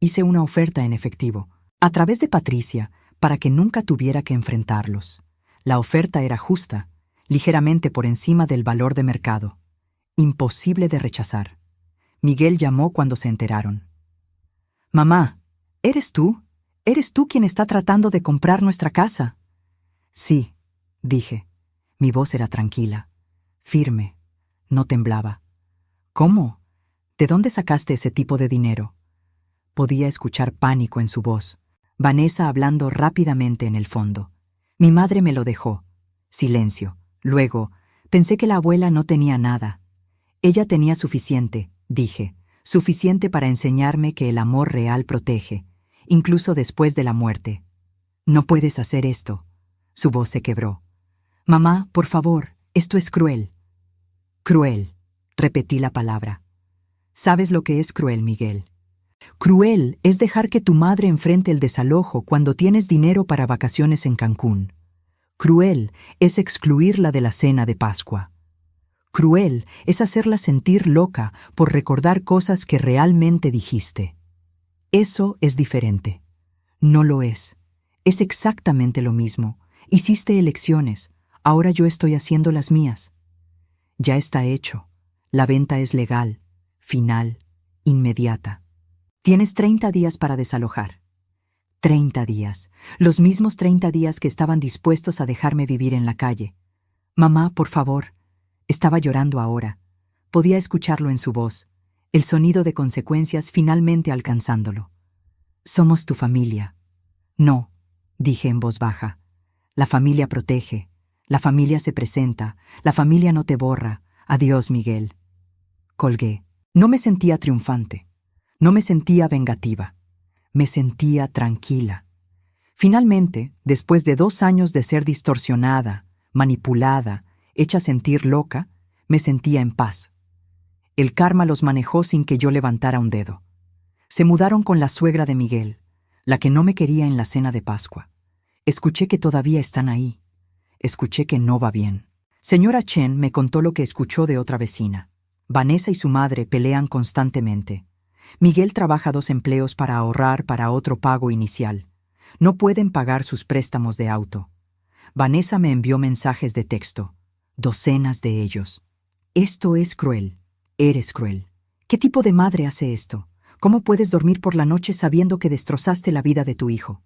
A: Hice una oferta en efectivo, a través de Patricia, para que nunca tuviera que enfrentarlos. La oferta era justa, ligeramente por encima del valor de mercado. Imposible de rechazar. Miguel llamó cuando se enteraron. «Mamá, ¿eres tú? ¿Eres tú quien está tratando de comprar nuestra casa?» «Sí», dije. Mi voz era tranquila, firme, no temblaba. «¿Cómo? ¿De dónde sacaste ese tipo de dinero?» Podía escuchar pánico en su voz. Vanessa hablando rápidamente en el fondo. Mi madre me lo dejó. Silencio. Luego, pensé que la abuela no tenía nada. Ella tenía suficiente, dije, suficiente para enseñarme que el amor real protege, incluso después de la muerte. No puedes hacer esto. Su voz se quebró. Mamá, por favor, esto es cruel. Cruel, repetí la palabra. ¿Sabes lo que es cruel, Miguel? Cruel es dejar que tu madre enfrente el desalojo cuando tienes dinero para vacaciones en Cancún. Cruel es excluirla de la cena de Pascua. Cruel es hacerla sentir loca por recordar cosas que realmente dijiste. Eso es diferente. No lo es. Es exactamente lo mismo. Hiciste elecciones. Ahora yo estoy haciendo las mías. Ya está hecho. La venta es legal, final, inmediata. Tienes 30 días para desalojar. 30 días. Los mismos 30 días que estaban dispuestos a dejarme vivir en la calle. Mamá, por favor. Estaba llorando ahora. Podía escucharlo en su voz, el sonido de consecuencias finalmente alcanzándolo. Somos tu familia. No, dije en voz baja. La familia protege. La familia se presenta. La familia no te borra. Adiós, Miguel. Colgué. No me sentía triunfante. No me sentía vengativa. Me sentía tranquila. Finalmente, después de 2 años de ser distorsionada, manipulada, hecha sentir loca, me sentía en paz. El karma los manejó sin que yo levantara un dedo. Se mudaron con la suegra de Miguel, la que no me quería en la cena de Pascua. Escuché que todavía están ahí. Escuché que no va bien. Señora Chen me contó lo que escuchó de otra vecina. Vanessa y su madre pelean constantemente. Miguel trabaja 2 empleos para ahorrar para otro pago inicial. No pueden pagar sus préstamos de auto. Vanessa me envió mensajes de texto, docenas de ellos. Esto es cruel. Eres cruel. ¿Qué tipo de madre hace esto? ¿Cómo puedes dormir por la noche sabiendo que destrozaste la vida de tu hijo?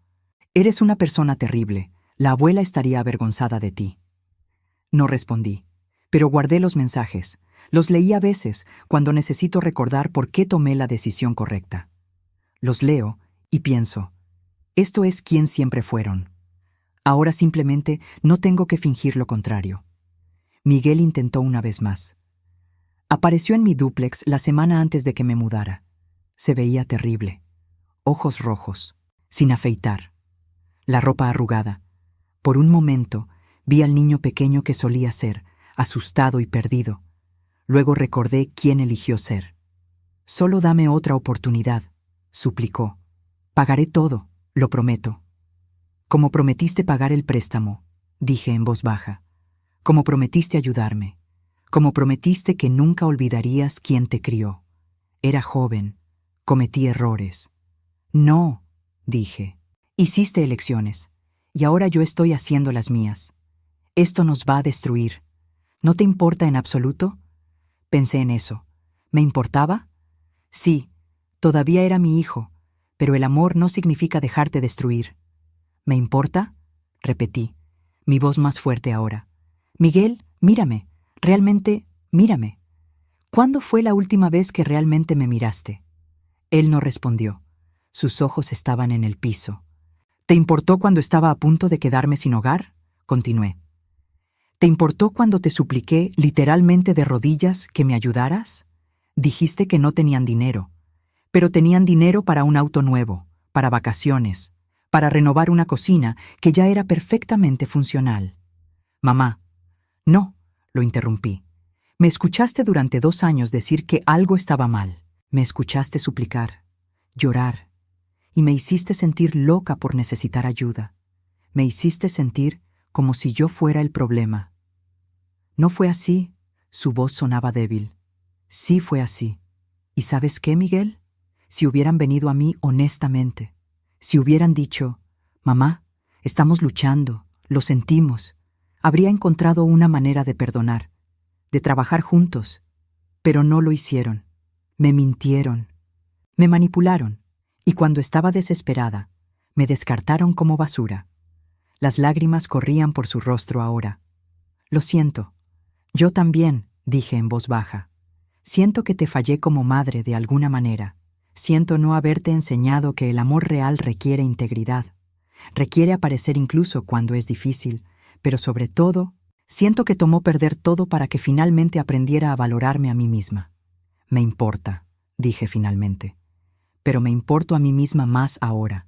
A: Eres una persona terrible. La abuela estaría avergonzada de ti. No respondí, pero guardé los mensajes. Los leí a veces cuando necesito recordar por qué tomé la decisión correcta. Los leo y pienso, esto es quien siempre fueron. Ahora simplemente no tengo que fingir lo contrario. Miguel intentó una vez más. Apareció en mi dúplex la semana antes de que me mudara. Se veía terrible. Ojos rojos, sin afeitar. La ropa arrugada. Por un momento vi al niño pequeño que solía ser, asustado y perdido. Luego recordé quién eligió ser. Solo dame otra oportunidad, suplicó. Pagaré todo, lo prometo. Como prometiste pagar el préstamo, dije en voz baja. Como prometiste ayudarme. Como prometiste que nunca olvidarías quién te crió. Era joven, cometí errores. No, dije. Hiciste elecciones, y ahora yo estoy haciendo las mías. Esto nos va a destruir. ¿No te importa en absoluto? Pensé en eso. ¿Me importaba? Sí, todavía era mi hijo, pero el amor no significa dejarte destruir. ¿Me importa? Repetí, mi voz más fuerte ahora. Miguel, mírame, realmente, mírame. ¿Cuándo fue la última vez que realmente me miraste? Él no respondió. Sus ojos estaban en el piso. ¿Te importó cuando estaba a punto de quedarme sin hogar? Continué. ¿Te importó cuando te supliqué, literalmente de rodillas, que me ayudaras? Dijiste que no tenían dinero, pero tenían dinero para un auto nuevo, para vacaciones, para renovar una cocina que ya era perfectamente funcional. Mamá, no, lo interrumpí. Me escuchaste durante 2 años decir que algo estaba mal. Me escuchaste suplicar, llorar, y me hiciste sentir loca por necesitar ayuda. Me hiciste sentir como si yo fuera el problema. No fue así, su voz sonaba débil. Sí fue así. ¿Y sabes qué, Miguel? Si hubieran venido a mí honestamente, si hubieran dicho, mamá, estamos luchando, lo sentimos, habría encontrado una manera de perdonar, de trabajar juntos, pero no lo hicieron. Me mintieron, me manipularon, y cuando estaba desesperada, me descartaron como basura. Las lágrimas corrían por su rostro ahora. Lo siento. Yo también, dije en voz baja. Siento que te fallé como madre de alguna manera. Siento no haberte enseñado que el amor real requiere integridad. Requiere aparecer incluso cuando es difícil, pero sobre todo, siento que tomó perder todo para que finalmente aprendiera a valorarme a mí misma. Me importa, dije finalmente. Pero me importo a mí misma más ahora.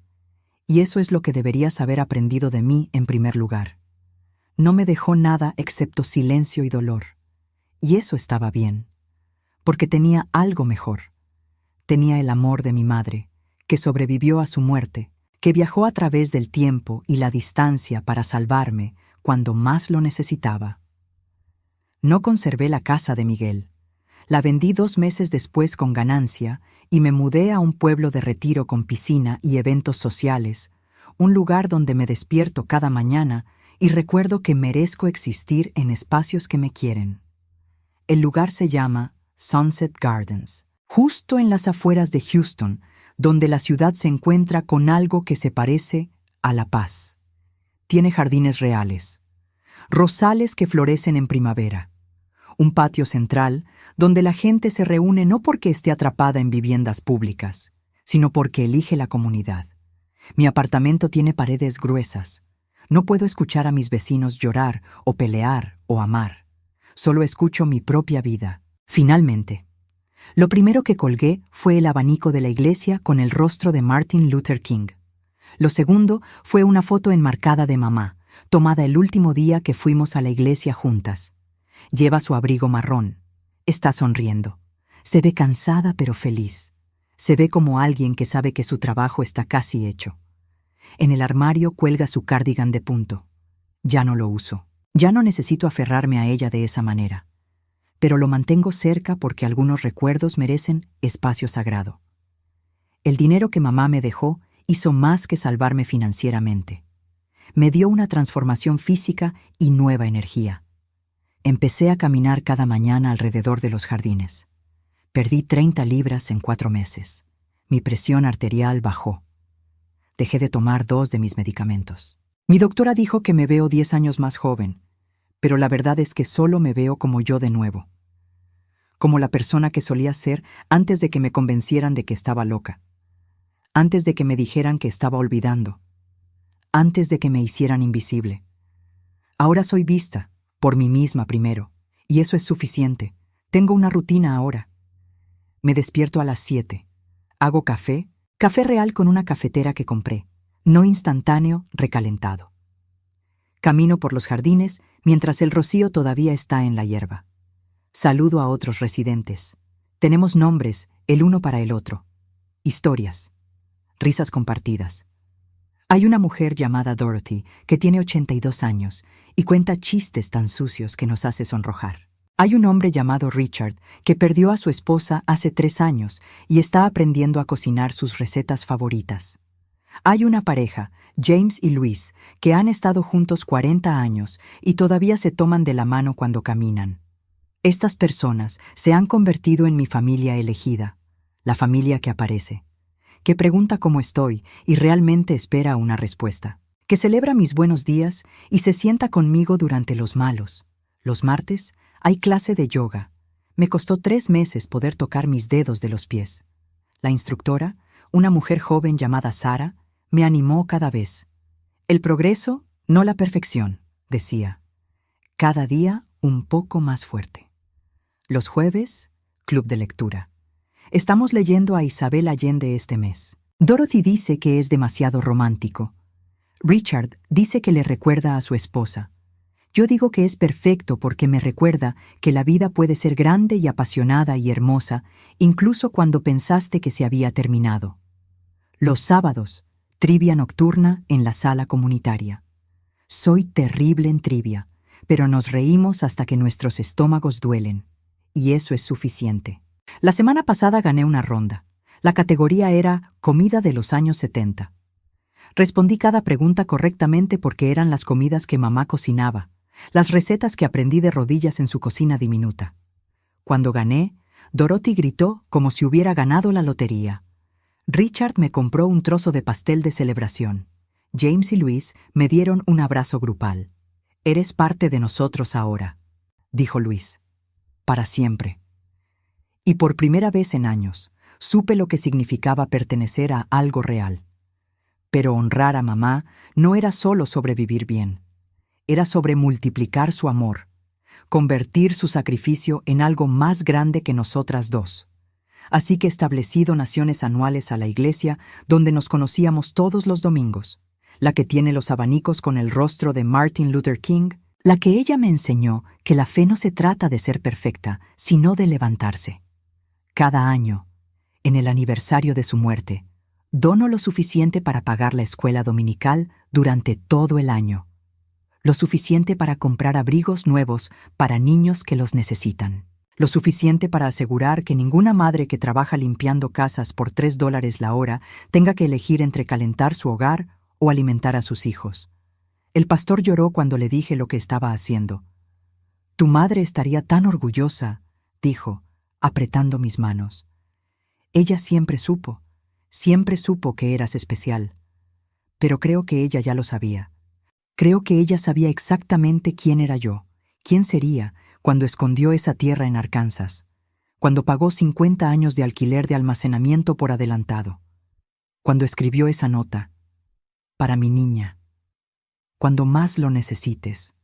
A: Y eso es lo que deberías haber aprendido de mí en primer lugar. No me dejó nada excepto silencio y dolor. Y eso estaba bien, porque tenía algo mejor. Tenía el amor de mi madre, que sobrevivió a su muerte, que viajó a través del tiempo y la distancia para salvarme cuando más lo necesitaba. No conservé la casa de Miguel. La vendí 2 meses después con ganancia y me mudé a un pueblo de retiro con piscina y eventos sociales, un lugar donde me despierto cada mañana y recuerdo que merezco existir en espacios que me quieren. El lugar se llama Sunset Gardens, justo en las afueras de Houston, donde la ciudad se encuentra con algo que se parece a la paz. Tiene jardines reales, rosales que florecen en primavera, un patio central donde la gente se reúne no porque esté atrapada en viviendas públicas, sino porque elige la comunidad. Mi apartamento tiene paredes gruesas. No puedo escuchar a mis vecinos llorar o pelear o amar. Solo escucho mi propia vida. Finalmente, lo primero que colgué fue el abanico de la iglesia con el rostro de Martin Luther King. Lo segundo fue una foto enmarcada de mamá, tomada el último día que fuimos a la iglesia juntas. Lleva su abrigo marrón. Está sonriendo. Se ve cansada pero feliz. Se ve como alguien que sabe que su trabajo está casi hecho. En el armario cuelga su cardigan de punto. Ya no lo uso. Ya no necesito aferrarme a ella de esa manera. Pero lo mantengo cerca porque algunos recuerdos merecen espacio sagrado. El dinero que mamá me dejó hizo más que salvarme financieramente. Me dio una transformación física y nueva energía. Empecé a caminar cada mañana alrededor de los jardines. Perdí 30 libras en 4 meses. Mi presión arterial bajó. Dejé de tomar 2 de mis medicamentos. Mi doctora dijo que me veo 10 años más joven, pero la verdad es que solo me veo como yo de nuevo. Como la persona que solía ser antes de que me convencieran de que estaba loca. Antes de que me dijeran que estaba olvidando. Antes de que me hicieran invisible. Ahora soy vista, por mí misma primero, y eso es suficiente. Tengo una rutina ahora. Me despierto a las 7. Hago café real con una cafetera que compré, no instantáneo, recalentado. Camino por los jardines mientras el rocío todavía está en la hierba. Saludo a otros residentes. Tenemos nombres, el uno para el otro. Historias. Risas compartidas. Hay una mujer llamada Dorothy que tiene 82 años y cuenta chistes tan sucios que nos hace sonrojar. Hay un hombre llamado Richard que perdió a su esposa hace 3 años y está aprendiendo a cocinar sus recetas favoritas. Hay una pareja, James y Louise, que han estado juntos 40 años y todavía se toman de la mano cuando caminan. Estas personas se han convertido en mi familia elegida, la familia que aparece, que pregunta cómo estoy y realmente espera una respuesta, que celebra mis buenos días y se sienta conmigo durante los malos. Los martes hay clase de yoga. Me costó 3 meses poder tocar mis dedos de los pies. La instructora, una mujer joven llamada Sara, me animó cada vez. El progreso, no la perfección, decía. Cada día un poco más fuerte. Los jueves, club de lectura. Estamos leyendo a Isabel Allende este mes. Dorothy dice que es demasiado romántico. Richard dice que le recuerda a su esposa. Yo digo que es perfecto porque me recuerda que la vida puede ser grande y apasionada y hermosa, incluso cuando pensaste que se había terminado. Los sábados, trivia nocturna en la sala comunitaria. Soy terrible en trivia, pero nos reímos hasta que nuestros estómagos duelen, y eso es suficiente. La semana pasada gané una ronda. La categoría era comida de los años 70. Respondí cada pregunta correctamente porque eran las comidas que mamá cocinaba, las recetas que aprendí de rodillas en su cocina diminuta. Cuando gané, Dorothy gritó como si hubiera ganado la lotería. Richard me compró un trozo de pastel de celebración. James y Louise me dieron un abrazo grupal. «Eres parte de nosotros ahora», dijo Louise. «Para siempre». Y por primera vez en años, supe lo que significaba pertenecer a algo real. Pero honrar a mamá no era solo sobrevivir bien. Era sobre multiplicar su amor, convertir su sacrificio en algo más grande que nosotras dos. Así que establecí donaciones anuales a la iglesia donde nos conocíamos todos los domingos, la que tiene los abanicos con el rostro de Martin Luther King, la que ella me enseñó que la fe no se trata de ser perfecta, sino de levantarse. Cada año, en el aniversario de su muerte, dono lo suficiente para pagar la escuela dominical durante todo el año. Lo suficiente para comprar abrigos nuevos para niños que los necesitan. Lo suficiente para asegurar que ninguna madre que trabaja limpiando casas por $3 la hora tenga que elegir entre calentar su hogar o alimentar a sus hijos. El pastor lloró cuando le dije lo que estaba haciendo. «Tu madre estaría tan orgullosa», dijo, apretando mis manos. Ella siempre supo que eras especial. Pero creo que ella ya lo sabía. Creo que ella sabía exactamente quién era yo, quién sería, cuando escondió esa tierra en Arkansas, cuando pagó 50 años de alquiler de almacenamiento por adelantado, cuando escribió esa nota, para mi niña, cuando más lo necesites.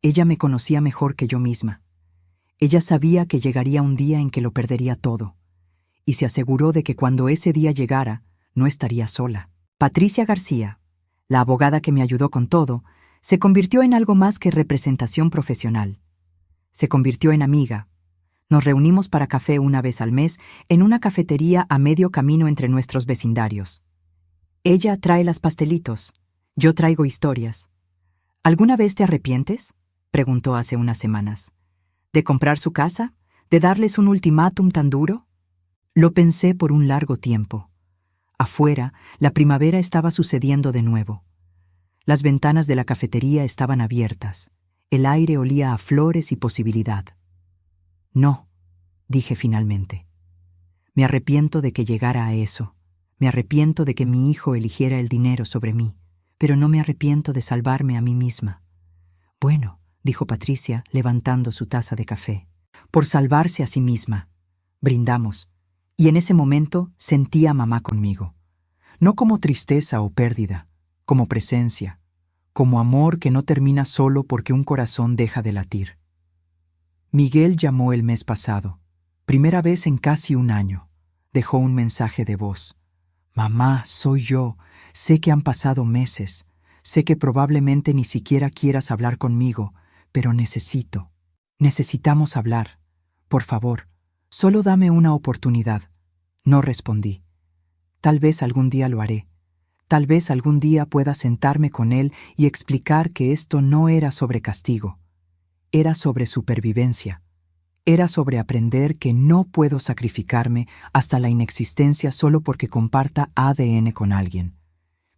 A: Ella me conocía mejor que yo misma. Ella sabía que llegaría un día en que lo perdería todo, y se aseguró de que cuando ese día llegara, no estaría sola. Patricia García, la abogada que me ayudó con todo, se convirtió en algo más que representación profesional. Se convirtió en amiga. Nos reunimos para café una vez al mes en una cafetería a medio camino entre nuestros vecindarios. Ella trae las pastelitos, yo traigo historias. ¿Alguna vez te arrepientes?, preguntó hace unas semanas. ¿De comprar su casa? ¿De darles un ultimátum tan duro? Lo pensé por un largo tiempo. Afuera, la primavera estaba sucediendo de nuevo. Las ventanas de la cafetería estaban abiertas. El aire olía a flores y posibilidad. No, dije finalmente. Me arrepiento de que llegara a eso. Me arrepiento de que mi hijo eligiera el dinero sobre mí, pero no me arrepiento de salvarme a mí misma. Bueno, dijo Patricia, levantando su taza de café. Por salvarse a sí misma. Brindamos, y en ese momento sentí a mamá conmigo. No como tristeza o pérdida, como presencia, como amor que no termina solo porque un corazón deja de latir. Miguel llamó el mes pasado, primera vez en casi un año. Dejó un mensaje de voz. Mamá, soy yo. Sé que han pasado meses. Sé que probablemente ni siquiera quieras hablar conmigo, pero necesitamos hablar. Por favor, solo dame una oportunidad. No respondí. Tal vez algún día lo haré. Tal vez algún día pueda sentarme con él y explicar que esto no era sobre castigo. Era sobre supervivencia. Era sobre aprender que no puedo sacrificarme hasta la inexistencia solo porque comparta ADN con alguien.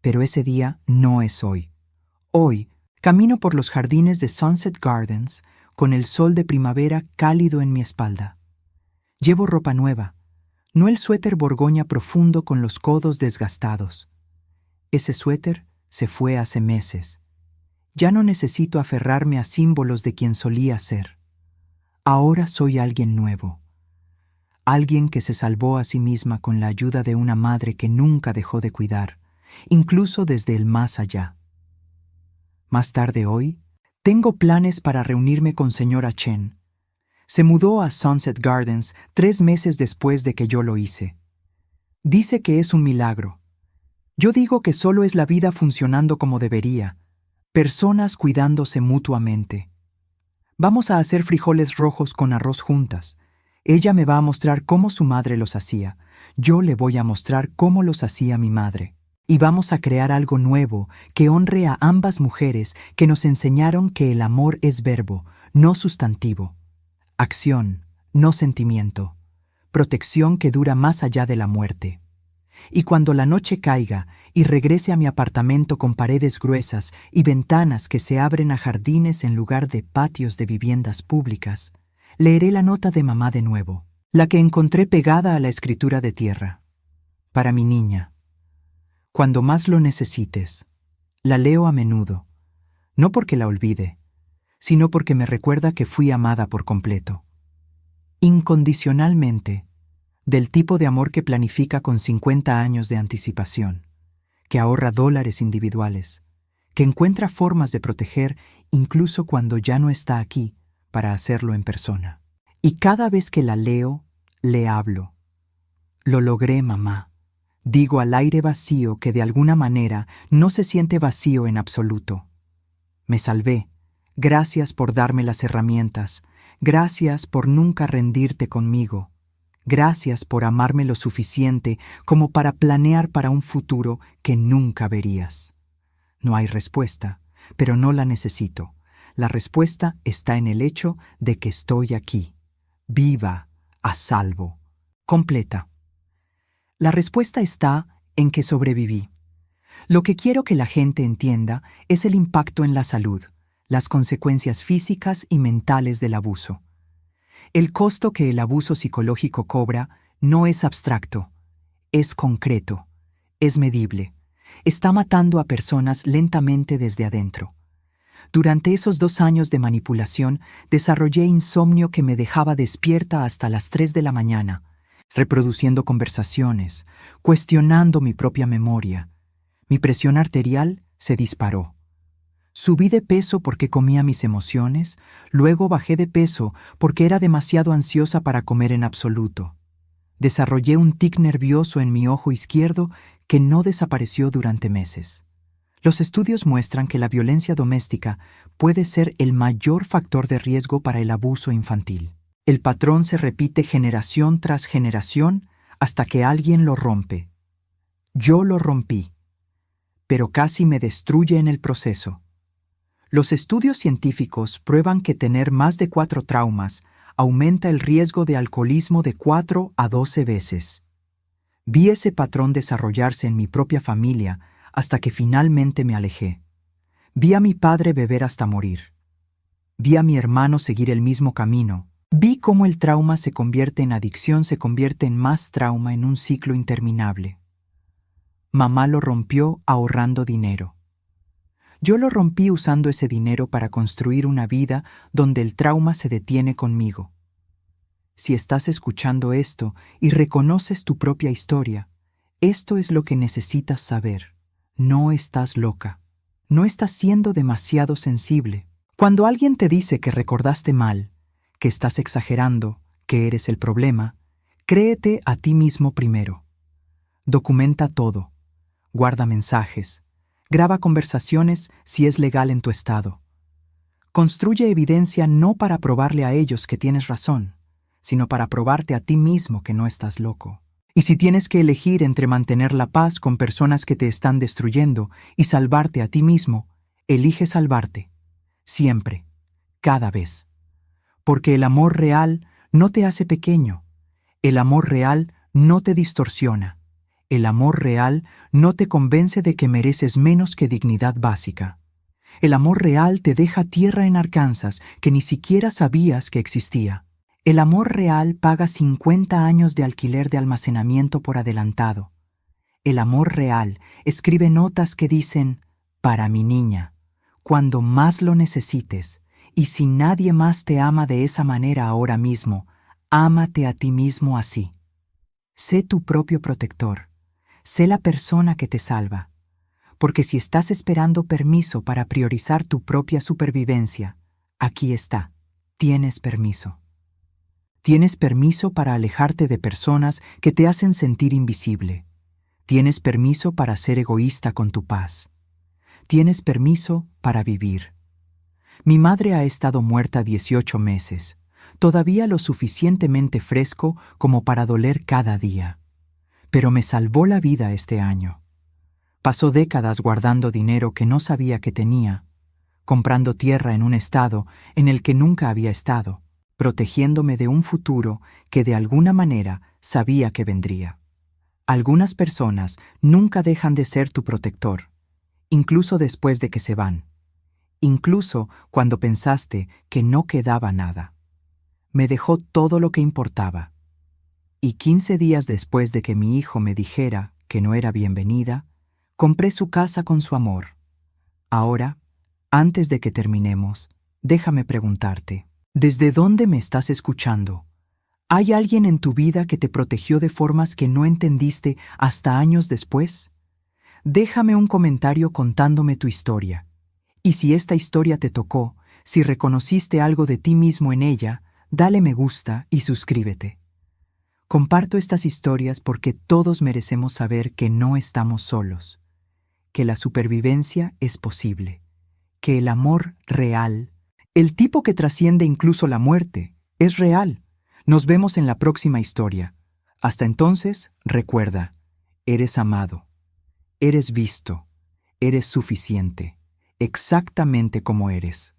A: Pero ese día no es hoy. Hoy, camino por los jardines de Sunset Gardens con el sol de primavera cálido en mi espalda. Llevo ropa nueva, no el suéter borgoña profundo con los codos desgastados. Ese suéter se fue hace meses. Ya no necesito aferrarme a símbolos de quien solía ser. Ahora soy alguien nuevo. Alguien que se salvó a sí misma con la ayuda de una madre que nunca dejó de cuidar, incluso desde el más allá. Más tarde hoy, tengo planes para reunirme con señora Chen. Se mudó a Sunset Gardens 3 meses después de que yo lo hice. Dice que es un milagro. Yo digo que solo es la vida funcionando como debería, personas cuidándose mutuamente. Vamos a hacer frijoles rojos con arroz juntas. Ella me va a mostrar cómo su madre los hacía. Yo le voy a mostrar cómo los hacía mi madre. Y vamos a crear algo nuevo que honre a ambas mujeres que nos enseñaron que el amor es verbo, no sustantivo. Acción, no sentimiento. Protección que dura más allá de la muerte. Y cuando la noche caiga y regrese a mi apartamento con paredes gruesas y ventanas que se abren a jardines en lugar de patios de viviendas públicas, leeré la nota de mamá de nuevo, la que encontré pegada a la escritura de tierra. Para mi niña. Cuando más lo necesites. La leo a menudo, no porque la olvide, sino porque me recuerda que fui amada por completo. Incondicionalmente, del tipo de amor que planifica con 50 años de anticipación, que ahorra dólares individuales, que encuentra formas de proteger incluso cuando ya no está aquí para hacerlo en persona. Y cada vez que la leo, le hablo. Lo logré, mamá. Digo al aire vacío que de alguna manera no se siente vacío en absoluto. Me salvé. Gracias por darme las herramientas. Gracias por nunca rendirte conmigo. Gracias por amarme lo suficiente como para planear para un futuro que nunca verías. No hay respuesta, pero no la necesito. La respuesta está en el hecho de que estoy aquí, viva, a salvo, completa. La respuesta está en que sobreviví. Lo que quiero que la gente entienda es el impacto en la salud, las consecuencias físicas y mentales del abuso. El costo que el abuso psicológico cobra no es abstracto, es concreto, es medible. Está matando a personas lentamente desde adentro. Durante esos 2 años de manipulación, desarrollé insomnio que me dejaba despierta hasta las 3 de la mañana, reproduciendo conversaciones, cuestionando mi propia memoria. Mi presión arterial se disparó. Subí de peso porque comía mis emociones, luego bajé de peso porque era demasiado ansiosa para comer en absoluto. Desarrollé un tic nervioso en mi ojo izquierdo que no desapareció durante meses. Los estudios muestran que la violencia doméstica puede ser el mayor factor de riesgo para el abuso infantil. El patrón se repite generación tras generación hasta que alguien lo rompe. Yo lo rompí, pero casi me destruye en el proceso. Los estudios científicos prueban que tener más de 4 traumas aumenta el riesgo de alcoholismo de 4 a 12 veces. Vi ese patrón desarrollarse en mi propia familia hasta que finalmente me alejé. Vi a mi padre beber hasta morir. Vi a mi hermano seguir el mismo camino. Vi cómo el trauma se convierte en adicción, se convierte en más trauma, en un ciclo interminable. Mamá lo rompió ahorrando dinero. Yo lo rompí usando ese dinero para construir una vida donde el trauma se detiene conmigo. Si estás escuchando esto y reconoces tu propia historia, esto es lo que necesitas saber. No estás loca. No estás siendo demasiado sensible. Cuando alguien te dice que recordaste mal, que estás exagerando, que eres el problema, créete a ti mismo primero. Documenta todo. Guarda mensajes. Graba conversaciones si es legal en tu estado. Construye evidencia no para probarle a ellos que tienes razón, sino para probarte a ti mismo que no estás loco. Y si tienes que elegir entre mantener la paz con personas que te están destruyendo y salvarte a ti mismo, elige salvarte. Siempre. Cada vez. Porque el amor real no te hace pequeño. El amor real no te distorsiona. El amor real no te convence de que mereces menos que dignidad básica. El amor real te deja tierra en Arkansas que ni siquiera sabías que existía. El amor real paga 50 años de alquiler de almacenamiento por adelantado. El amor real escribe notas que dicen, para mi niña, cuando más lo necesites, y si nadie más te ama de esa manera ahora mismo, ámate a ti mismo así. Sé tu propio protector. Sé la persona que te salva. Porque si estás esperando permiso para priorizar tu propia supervivencia, aquí está. Tienes permiso. Tienes permiso para alejarte de personas que te hacen sentir invisible. Tienes permiso para ser egoísta con tu paz. Tienes permiso para vivir. Mi madre ha estado muerta 18 meses, todavía lo suficientemente fresco como para doler cada día. Pero me salvó la vida este año. Pasó décadas guardando dinero que no sabía que tenía, comprando tierra en un estado en el que nunca había estado, protegiéndome de un futuro que de alguna manera sabía que vendría. Algunas personas nunca dejan de ser tu protector, incluso después de que se van, incluso cuando pensaste que no quedaba nada. Me dejó todo lo que importaba. Y 15 días después de que mi hijo me dijera que no era bienvenida, compré su casa con su amor. Ahora, antes de que terminemos, déjame preguntarte, ¿desde dónde me estás escuchando? ¿Hay alguien en tu vida que te protegió de formas que no entendiste hasta años después? Déjame un comentario contándome tu historia. Y si esta historia te tocó, si reconociste algo de ti mismo en ella, dale me gusta y suscríbete. Comparto estas historias porque todos merecemos saber que no estamos solos, que la supervivencia es posible, que el amor real, el tipo que trasciende incluso la muerte, es real. Nos vemos en la próxima historia. Hasta entonces, recuerda, eres amado, eres visto, eres suficiente, exactamente como eres.